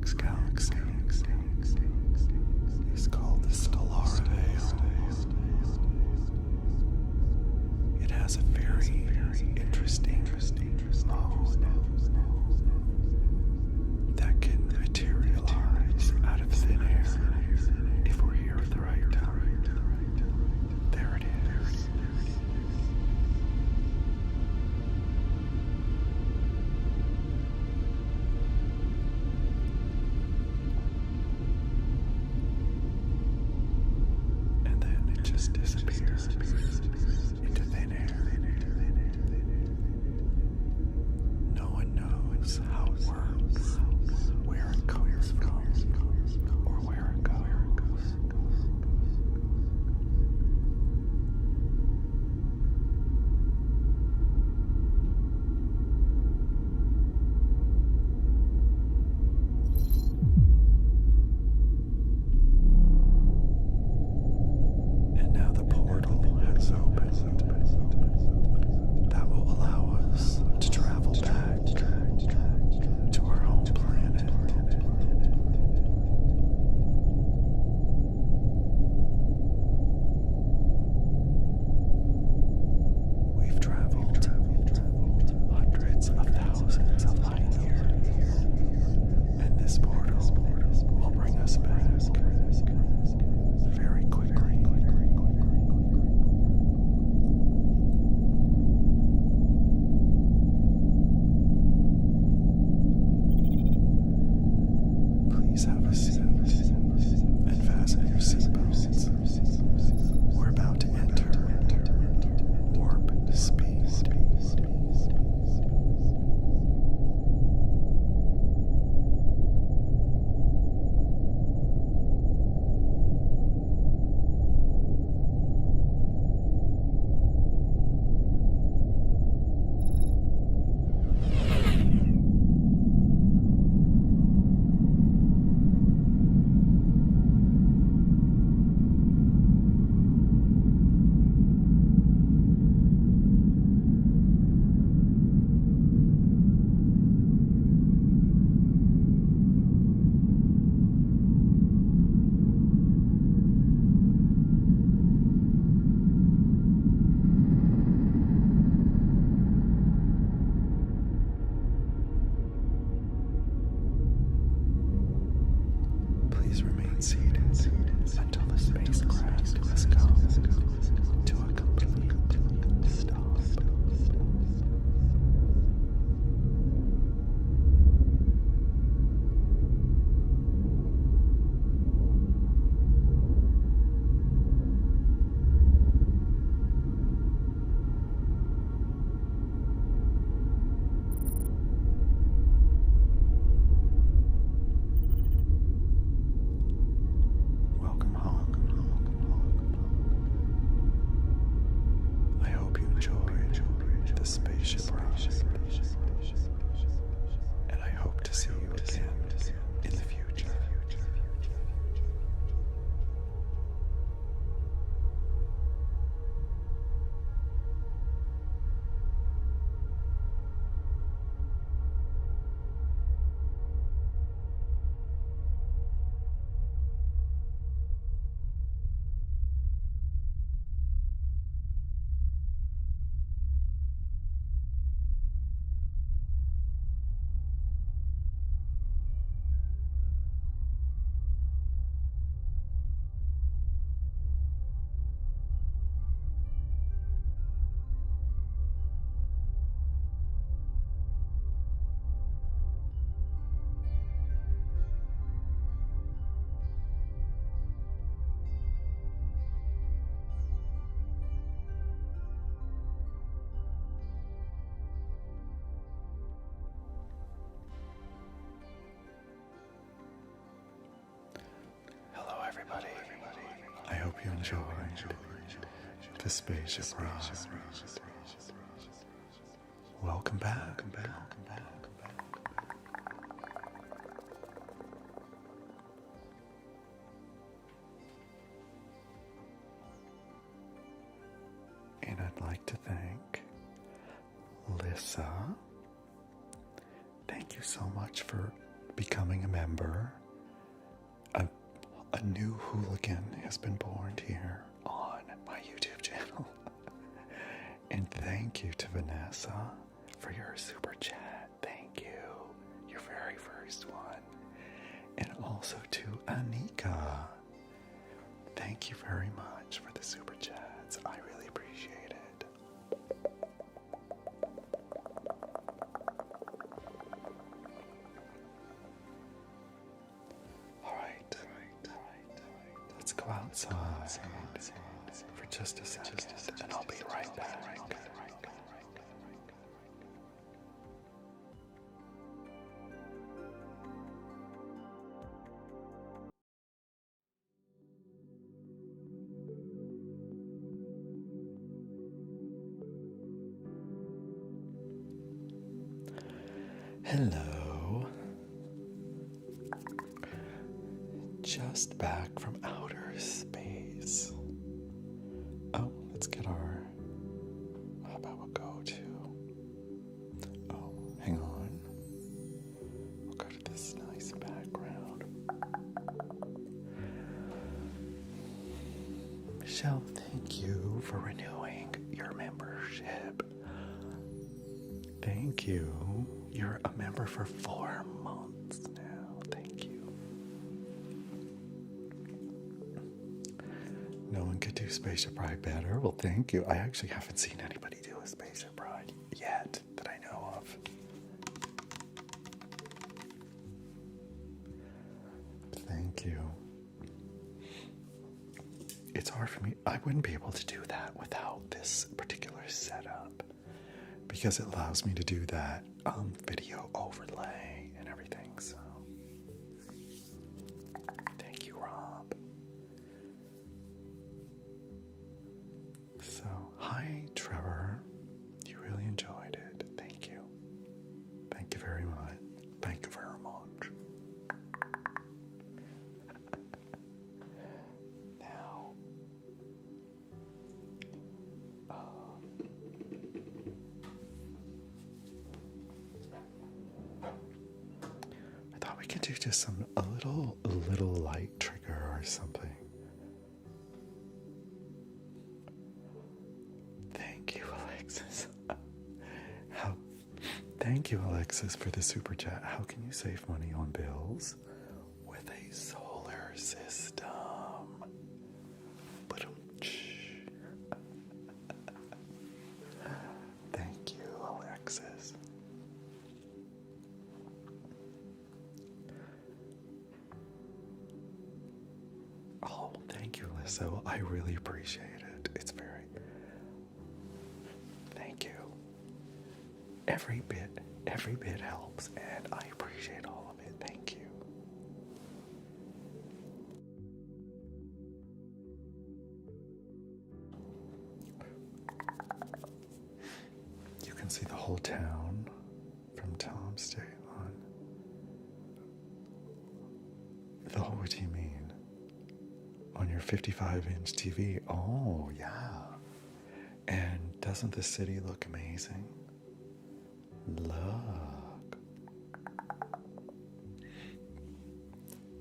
next galaxy is called the Stellar Veil. It has a very interesting mode that can materialize out of thin air if we're here at the right time. There it is. And then it just disappears into thin air. No one knows how it works, where it comes from, or where it goes. And now the portal has opened. That will allow us to travel back to our home planet. We've traveled hundreds of thousands of light years, and this portal will bring us back very quickly. Please have a seat and fasten your seatbelts. We're about to enter warp speed. Please remain seated until the spacecraft has come to a complete stop. Welcome home. I hope you enjoyed the Spaceship Ride, and I hope to see you again in the future. Hello, everybody. I hope you enjoyed the Spaceship Ride. Welcome back. And I'd like to thank Lissa. Thank you so much for becoming a member. A new hooligan has been born here on my YouTube channel. And thank you to Vanessa for your super chat. Thank you. Your very first one. And also to Anika. Thank you very much for the super chats. I really appreciate it. All right. Let's go outside for just a second, and I'll be right back. Hello. Just back from outer space. Oh, let's get our... How about we'll go to... Oh, hang on. We'll go to this nice background. Michelle, thank you for renewing your membership. Thank you. You're a member for 4 months now. Thank you. No one could do Spaceship Ride better. Well, thank you. I actually haven't seen anybody do a Spaceship Ride yet that I know of. Thank you. It's hard for me. I wouldn't be able to do that without this particular setup, because it allows me to do that video overlay and everything. So thank you, Rob. So hi, Trevor. You really enjoyed it. Thank you. Thank you very much. Thank you very much. Now, I thought we could do just a little light trigger or something. Thank you, Alexis. Thank you, Alexis, for the super chat. How can you save money on bills with a solar system? Thank you, Alexis. Oh, thank you, Lisa. I really appreciate it. It's very... Thank you. Every bit helps, and I appreciate all of it. Thank you. You can see the whole town from Tom's State on. What do you mean? On your 55-inch TV? Oh, yeah. And doesn't the city look amazing? Look.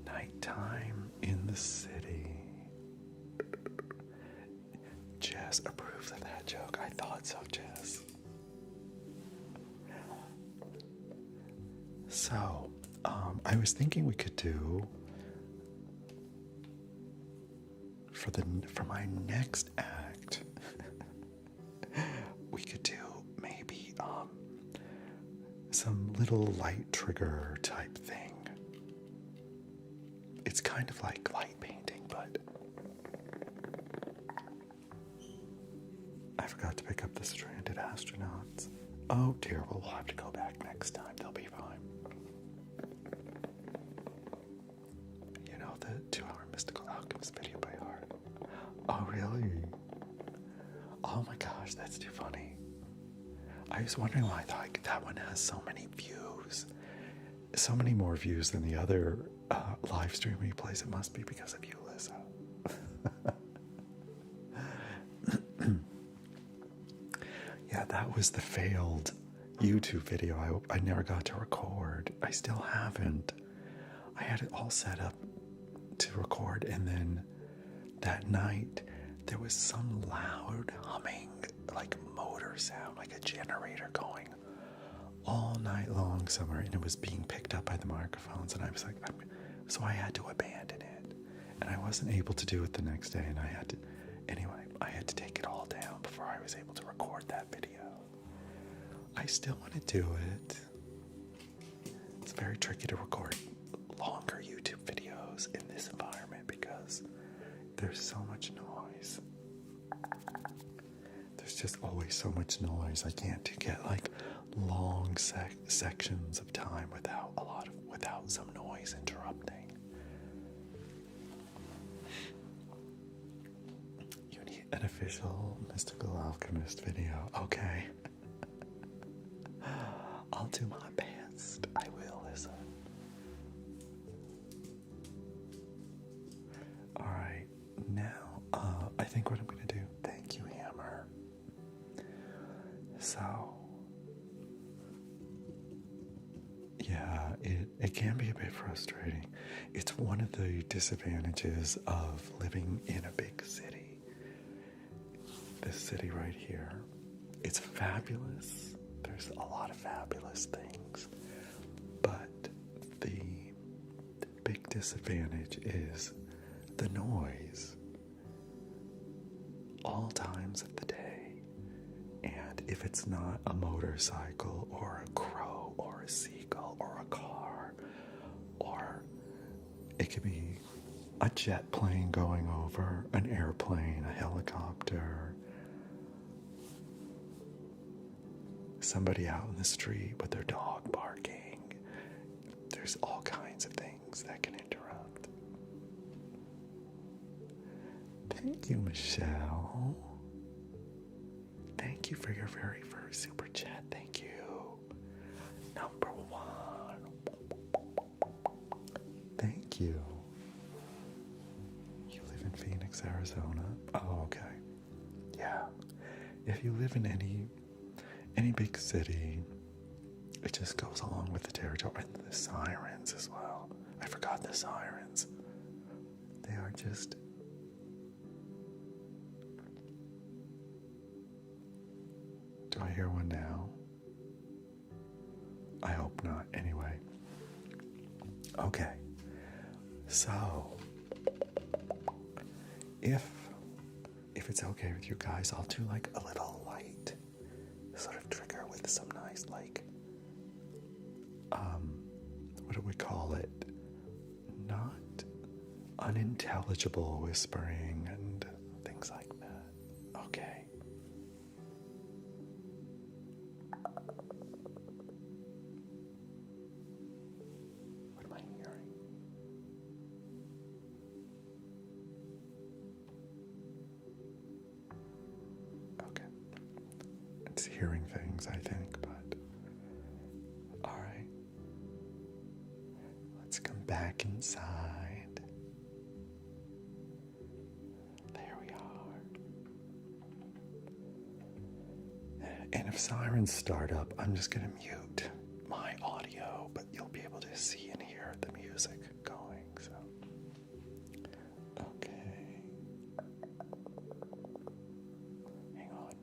Nighttime in the city. Jess approves of that joke. I thought so, Jess. So, I was thinking we could do for my next act, we could do maybe some little light trigger type thing. It's kind of like light painting, but I forgot to pick up the stranded astronauts. Oh dear, well, we'll have to go back next time. They'll be fine. You know the 2-hour Mystical Alchemist video by heart. Oh, really? Oh my gosh, that's too funny. I was wondering why that one has so many views. So many more views than the other live stream replays. It must be because of you, Lisa. Yeah, that was the failed YouTube video I never got to record. I still haven't. I had it all set up to record, and then that night there was some loud humming, like motor sound, like a generator going all night long somewhere, and it was being picked up by the microphones, and I was like, so I had to abandon it, and I wasn't able to do it the next day, and I had to take it all down before I was able to record that video. I still want to do it. It's very tricky to record longer YouTube videos in this environment because there's so much noise. There's just always so much noise. I can't get like long sections of time without some noise interrupting. You need an official Mystical Alchemist video. Okay. I'll do my best. I will listen. Alright, now, I think what I'm going to do, thank you, Hammer. So, yeah, it can be a bit frustrating. It's one of the disadvantages of living in a big city. This city right here, it's fabulous. There's a lot of fabulous things, but the big disadvantage is the noise all times of the day. And if it's not a motorcycle or a crow or a seagull or a car, or it could be a jet plane going over, an airplane, a helicopter, somebody out in the street with their dog barking. There's all kinds of things that can interrupt. Thank you, Michelle. Thank you for your very first super chat. Thank you. Number 1. Thank you. You live in Phoenix, Arizona? Oh, okay. Yeah. If you live in any big city, it just goes along with the territory. And the sirens as well. I forgot the sirens. They are just... Do I hear one now? I hope not. Anyway. Okay. So, if it's okay with you guys, I'll do like a little light sort of trigger with some nice, like, what do we call it? Not unintelligible whispering and things like that. Okay. What am I hearing? Okay. It's hearing things, I think, but alright. Let's come back inside. There we are. And if sirens start up, I'm just going to mute my audio, but you'll be able to see and hear the music going, so. Okay. Hang on.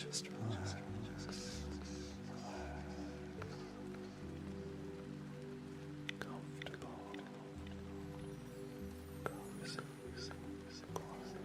Just relax. Comfortable. Cozy. Quiet.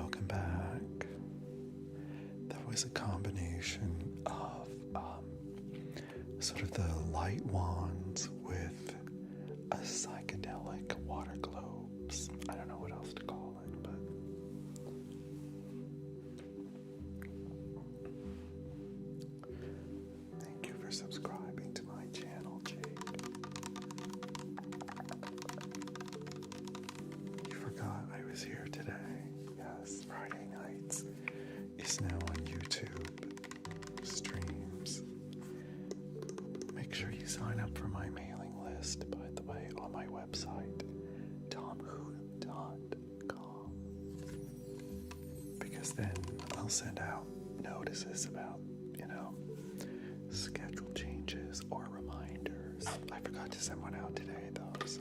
welcome back. That was a combination of sort of the light wands with a psychedelic water globes. I don't know what else to call it, but thank you for subscribing to my channel, Jake. You forgot I was here today. Yes, Friday nights is now on YouTube streams. Make sure you sign up for my mailing list, by the way, on my website, tomwho.com, because then I'll send out notices about, schedule changes or reminders. I forgot to send one out today, though, so.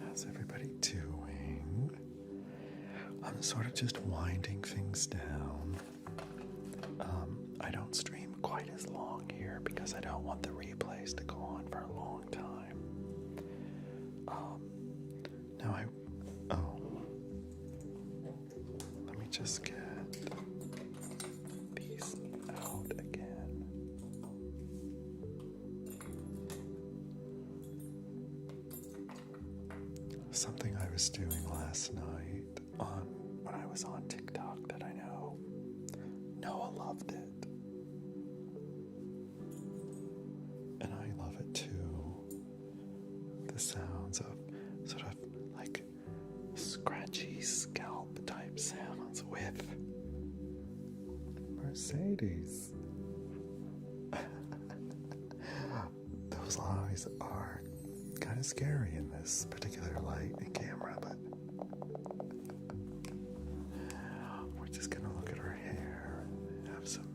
How's everybody doing? I'm sort of just winding things down. I don't stream quite as long here because I don't want the replays to go on for a long time. Let me just get these out again. Something I was doing last night when I was on TikTok that I know Noah loved it. And I love it too. The sounds of sort of like scratchy scalp type sounds with Mercedes. Those eyes are kind of scary in this particular light and camera, but we're just gonna look at her hair and have some.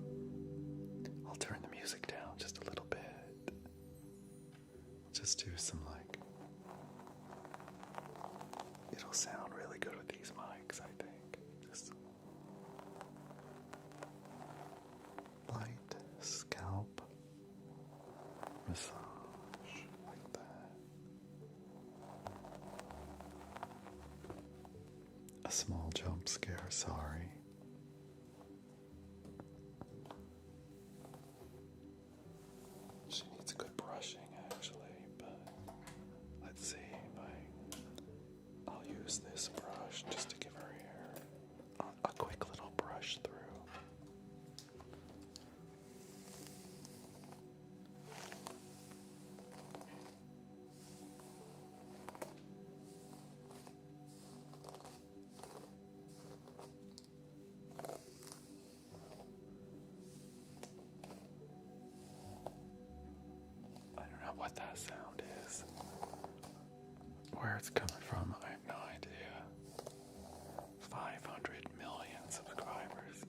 I'll turn the music down just a little bit. Just do some it'll sound really good with these mics, I think. Just light scalp massage like that. A small jump scare, sorry. She needs a good brushing, actually, but let's see if I'll use this brush just to give her hair a quick little brush through. I don't know what that sound is. Where it's coming from, I have no idea. 500 million subscribers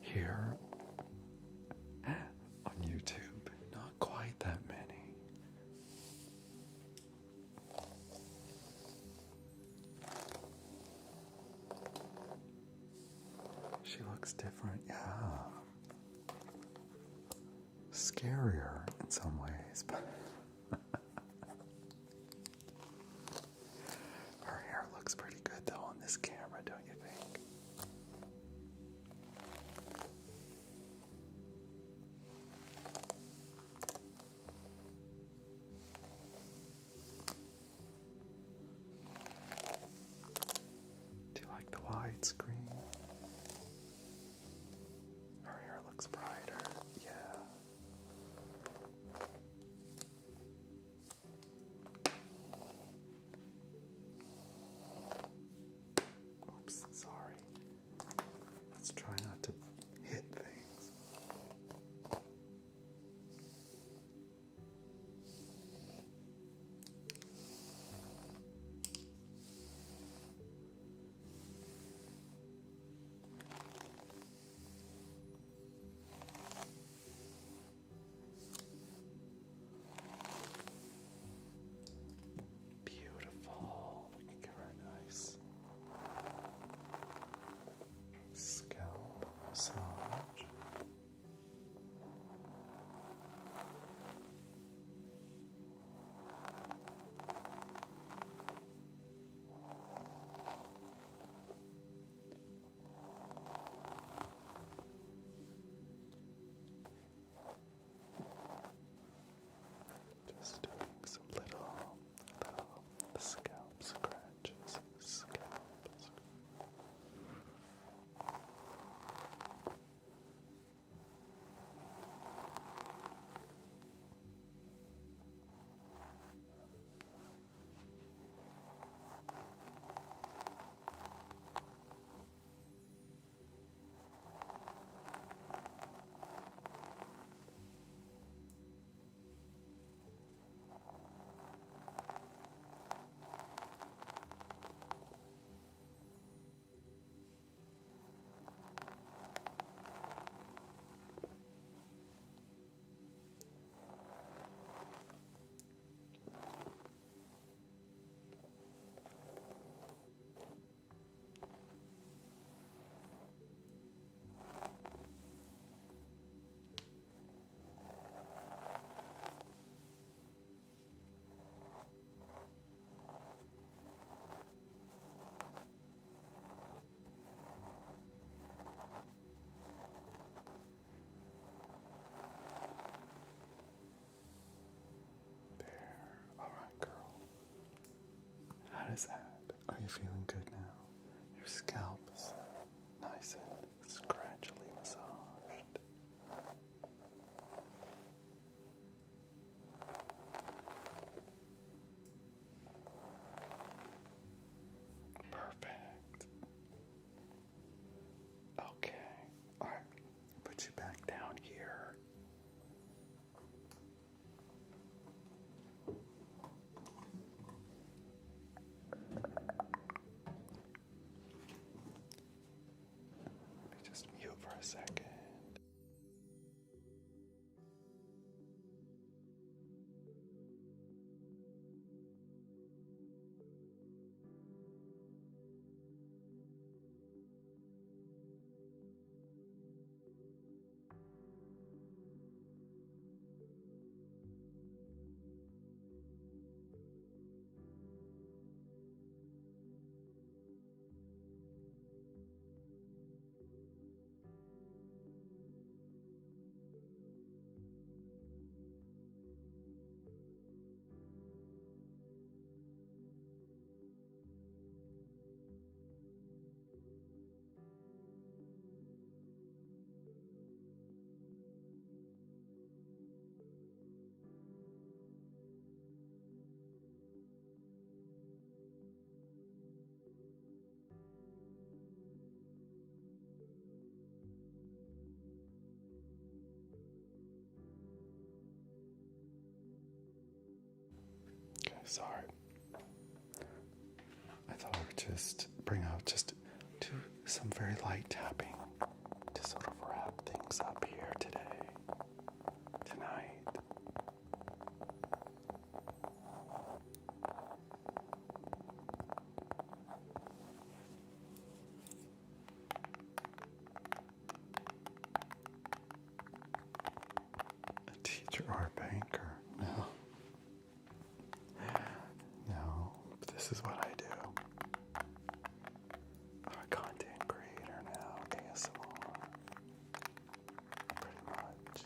here on YouTube. Not quite that many. She looks different, yeah. Scarier in some ways, but her hair looks pretty good though on this camera, don't you think? Do you like the widescreen? Her hair looks brighter, yeah. Oops, sorry. Let's try not to hit things. Sorry. I thought I would just bring out just do some very light tapping to sort of wrap things up here today, tonight. A teacher or a banker? No. No, this is what I do. I'm a content creator now, ASMR. Pretty much.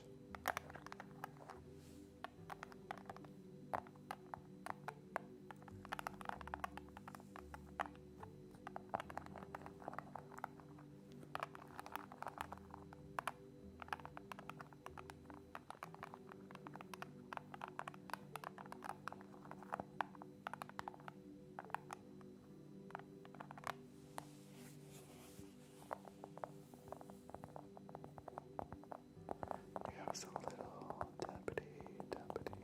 We have some little tappity, tappity,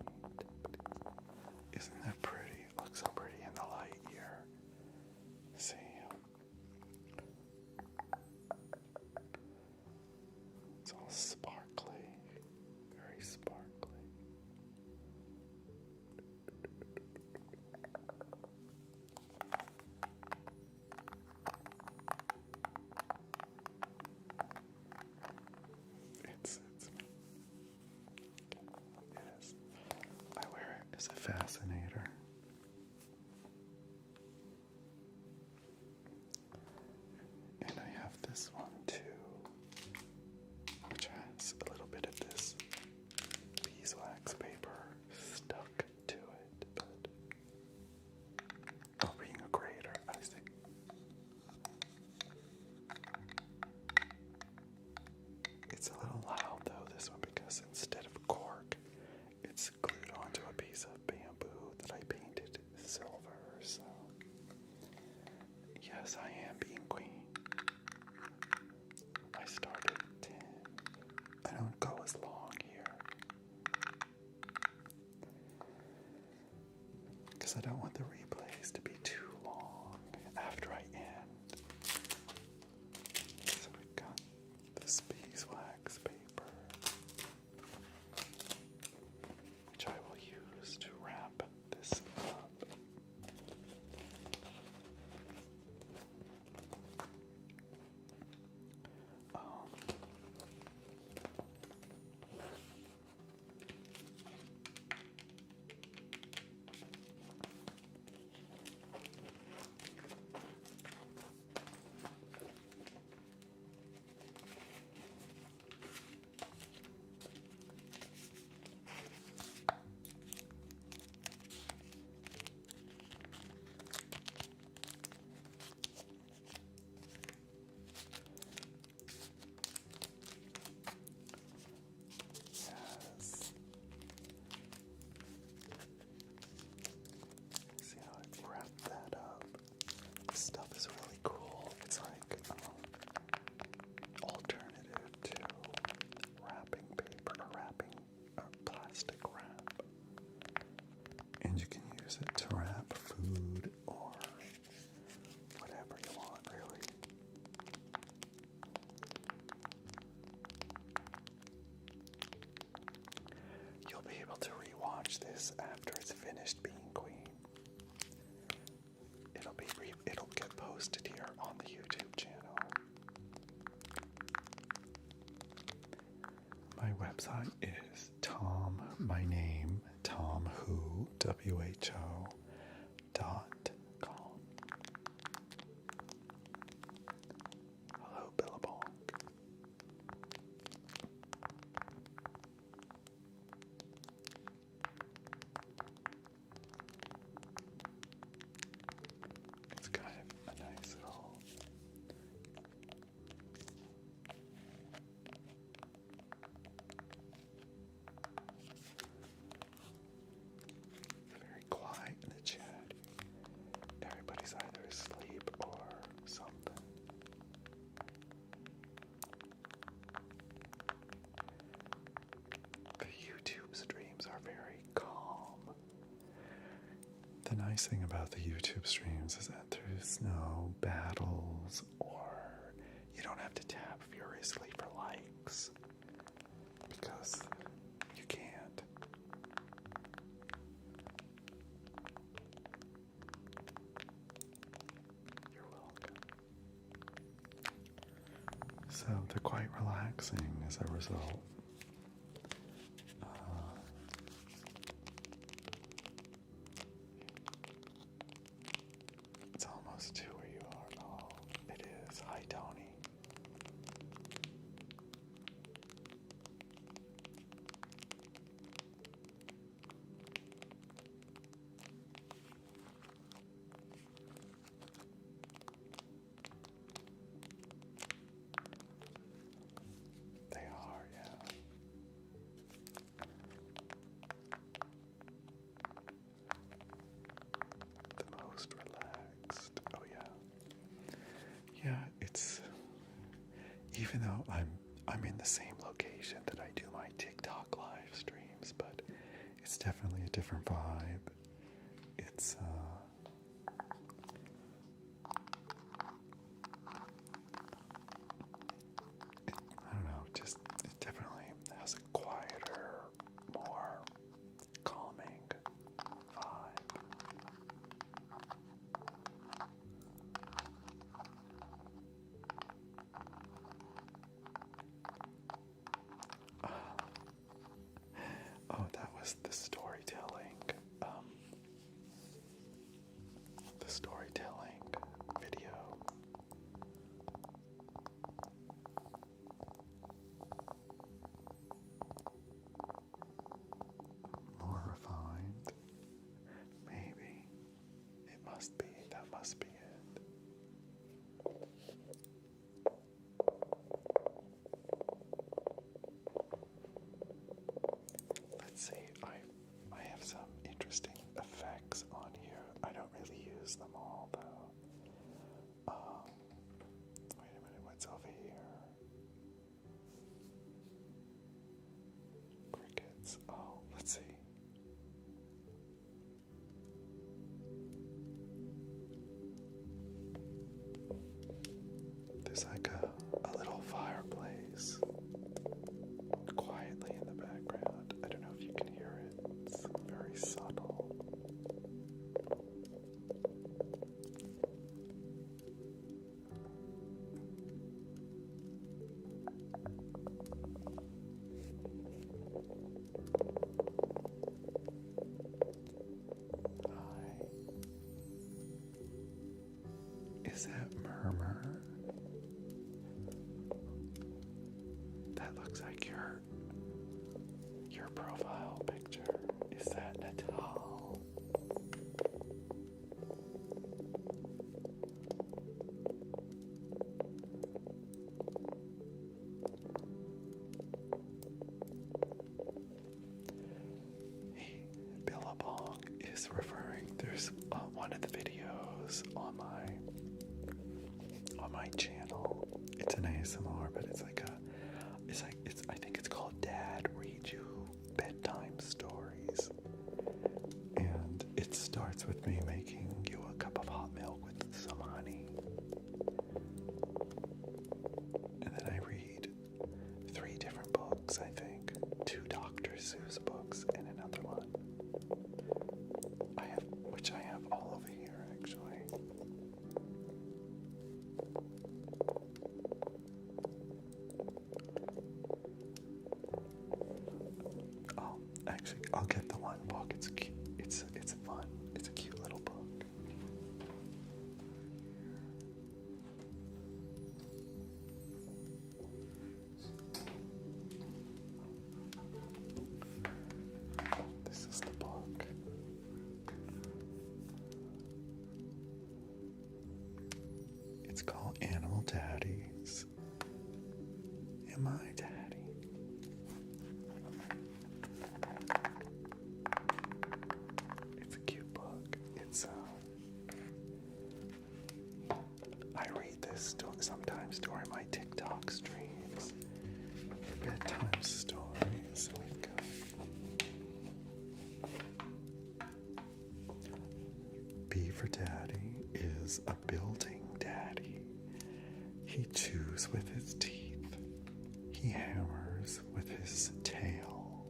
tappity. Isn't that pretty? It looks so pretty in the light here. See? It's all sparkly. Very sparkly. It's yes. I wear it as a fascinator. And I have this one too, which has a little bit of this beeswax paper stuck to it, but being a grader, I think. It's a little loud though, this one, because instead of cork, it's glued onto a piece of bamboo that I painted silver, so yes, I am being queen. I started at 10. I don't go as long here, because I don't want the replays to be too long after I end. So we've got this beeswax paper, which I will use to wrap this up. Yes. See how I wrapped that up? This stuff is really cool. It's like alternative to wrapping paper or wrapping plastic wrap. And you can use it to wrap food or whatever you want, really. You'll be able to rewatch this after it's finished being queen. It'll get posted here on the YouTube channel. My website is my name, Tom Who, WHO, .com. Hello, Billabong. It's kind of a nice little very quiet in nice thing about the YouTube streams is that there's no battles or you don't have to tap furiously for likes because you can't. You're welcome. So they're quite relaxing as a result. It's almost to where you are. Oh, it is. Hi, Tony. They are, yeah. The most relaxed. Oh, yeah. Yeah, it's even though I'm in the same location that I do my TikTok live streams, but it's definitely a different vibe. It's I don't know, just it definitely has a quieter, more calming vibe. Oh, that was the storytelling. The storytelling video. More refined. Maybe. It must be. That must be it. Let's see. I have some interesting effects on here. I don't really use them all though. Wait a minute. What's over here? Crickets. Oh, let's see. There's like a little fireplace quietly in the background. I don't know if you can hear it. It's very subtle. Hi. Is that Murmur? That looks like your profile picture. Is that Natal? Hey, Billabong is referring. There's one of the videos on my channel. It's an ASMR, but it's I think it's called Dad Read You Bedtime Stories. And it starts with me making you a cup of hot milk with some honey. And then I read 3 different books, I think. 2 Dr. Seuss books and another one. Which I have all over here actually. Actually, I'll get the one book. It's cute. It's fun. It's a cute little book. This is the book. It's called Animal Daddies. Am I daddy? I read this sometimes during my TikTok streams. Bedtime stories. We've got He chews with his teeth. He hammers with his tail.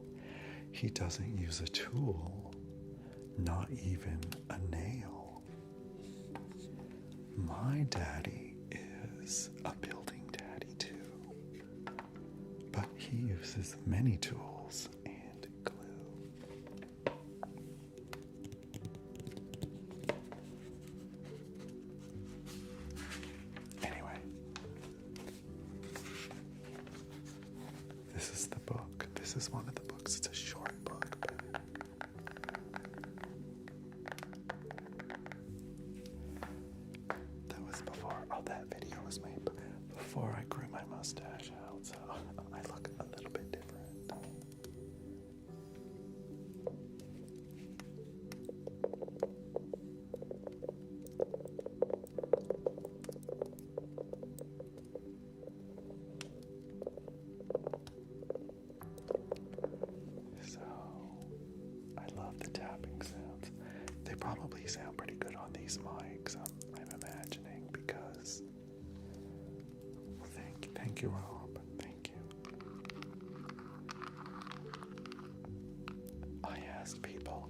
He doesn't use a tool, not even a nail. My daddy is a building daddy too, but he uses many tools and glue. Anyway, this is the book. This is one of the books. It's a short book, but that was before all that video was made, before I grew my mustache out, so I look a little bit different. So, I love the tapping sounds. They probably sound pretty good on these mics, I'm imagining, because, well, thank you, Rob, thank you. I asked people,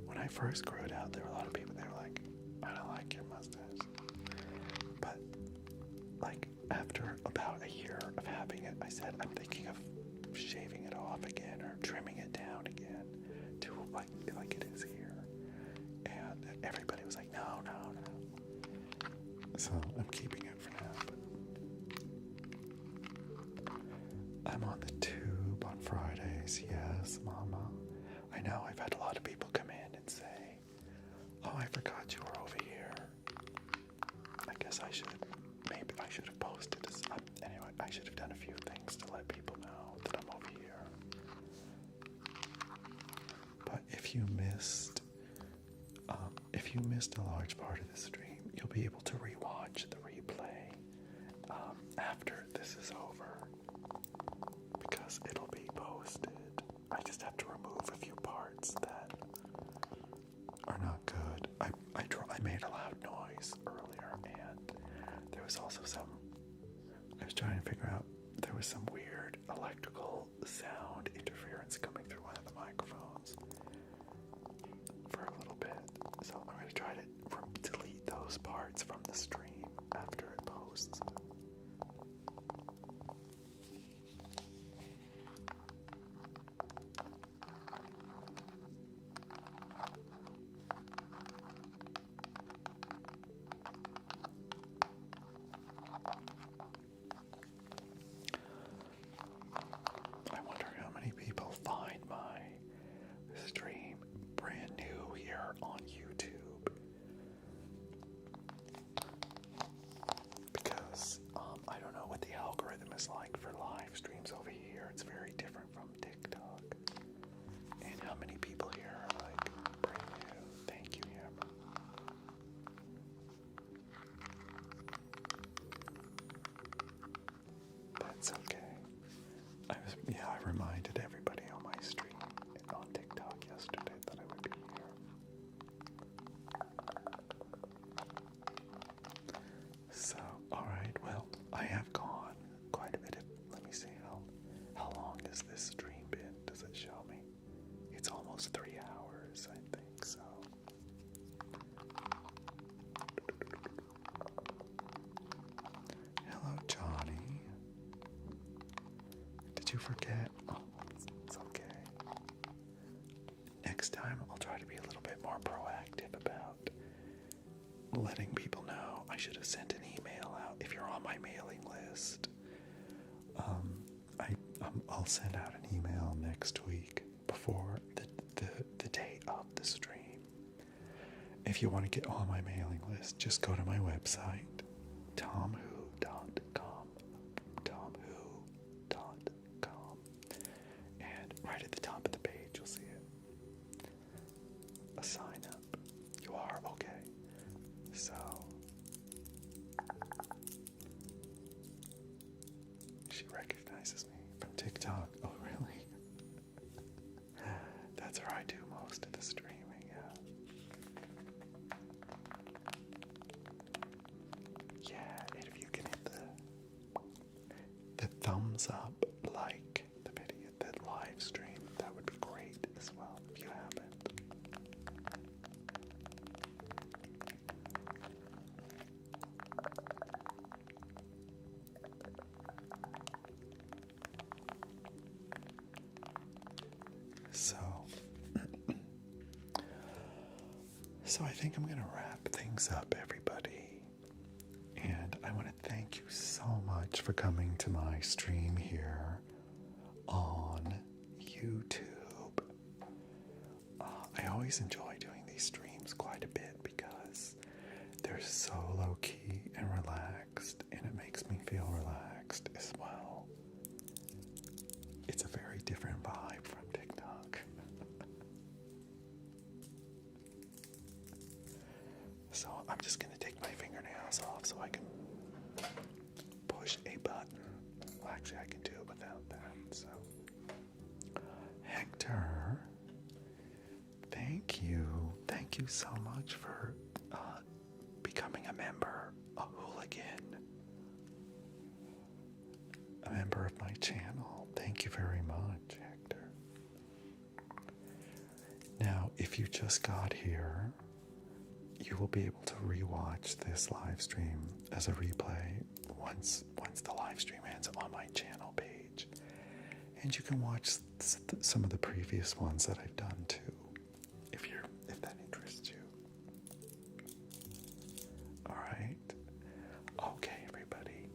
when I first grew it out, there were a lot of people, they were like, I don't like your mustache. But, like, after about a year of having it, I said, I'm thinking of shaving it off again or trimming it down again to like it is here. And everybody was like, no. So I'm keeping it for now. But I'm on the tube on Fridays. Yes, Mama. I know I've had a lot of people come in and say, oh, I forgot you were over here. I guess I should have posted this. Anyway, I should have done a few things to let people know that I'm over here. But if you missed a large part of the stream, you'll be able to rewatch the replay after this is over, because it'll be posted. I just have to remove a few parts that are not good. I made a loud noise earlier, and there was also I was trying to figure out, there was some weird electrical sound interference coming through one of the microphones for a little bit. So I'm going to try to delete those parts from the stream after it posts. I wonder how many people find my stream brand new here on YouTube, because I don't know what the algorithm is like for live streams over here. It's very different from TikTok. And how many people here are like brand new? Thank you, Amber. That's okay. I reminded everybody on my stream on TikTok yesterday that I would be here. So, alright, well, I have gone quite a bit of, let me see, how long has this stream been? Does it show me? It's almost 3 hours, I think so. Hello, Johnny. Did you forget? Oh, it's okay. Next time, I'll try to be a little bit more proactive about letting people know. I should have sent an email out. If you're on my mailing list, I'll send out an email next week before the date of the stream. If you want to get on my mailing list, just go to my website, tomwho.com, and right at the top of the page you'll see it. A sign up. You are? Okay. So, she recognizes me from TikTok. Oh, really? That's where I do most of the streaming, yeah. Yeah, and if you can hit thumbs up, like the video, the live stream. That would be great as well if you haven't. So I think I'm going to wrap things up, everybody. And I want to thank you so much for coming to my stream here on YouTube. I always enjoy doing these streams quite a bit because they're so low-key and relaxed, and it makes me feel relaxed as well. It's a very different vibe from TikTok. So I'm just going to take my fingernails off so I can push a button. Well, actually, I can do it without that. So, Hector, thank you. Thank you so much for becoming a member, a hooligan, a member of my channel. Thank you very much, Hector. Now, if you just got here, you will be able to rewatch this live stream as a replay once the live stream ends on my channel page. And you can watch some of the previous ones that I've done too, if that interests you. All right. Okay, everybody.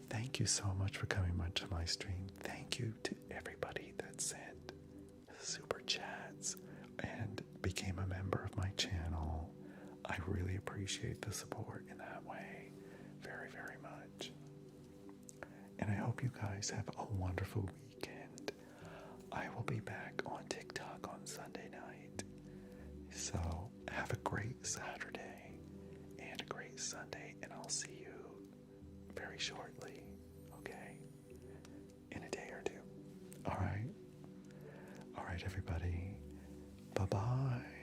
Thank you so much for coming to my stream. Thank you to everybody that sent super chats and became a member of my channel. I really appreciate the support in that way very, very much. And I hope you guys have a wonderful weekend. I will be back on TikTok on Sunday night. So have a great Saturday and a great Sunday, and I'll see you very shortly, okay? In a day or two. All right? All right, everybody. Bye-bye.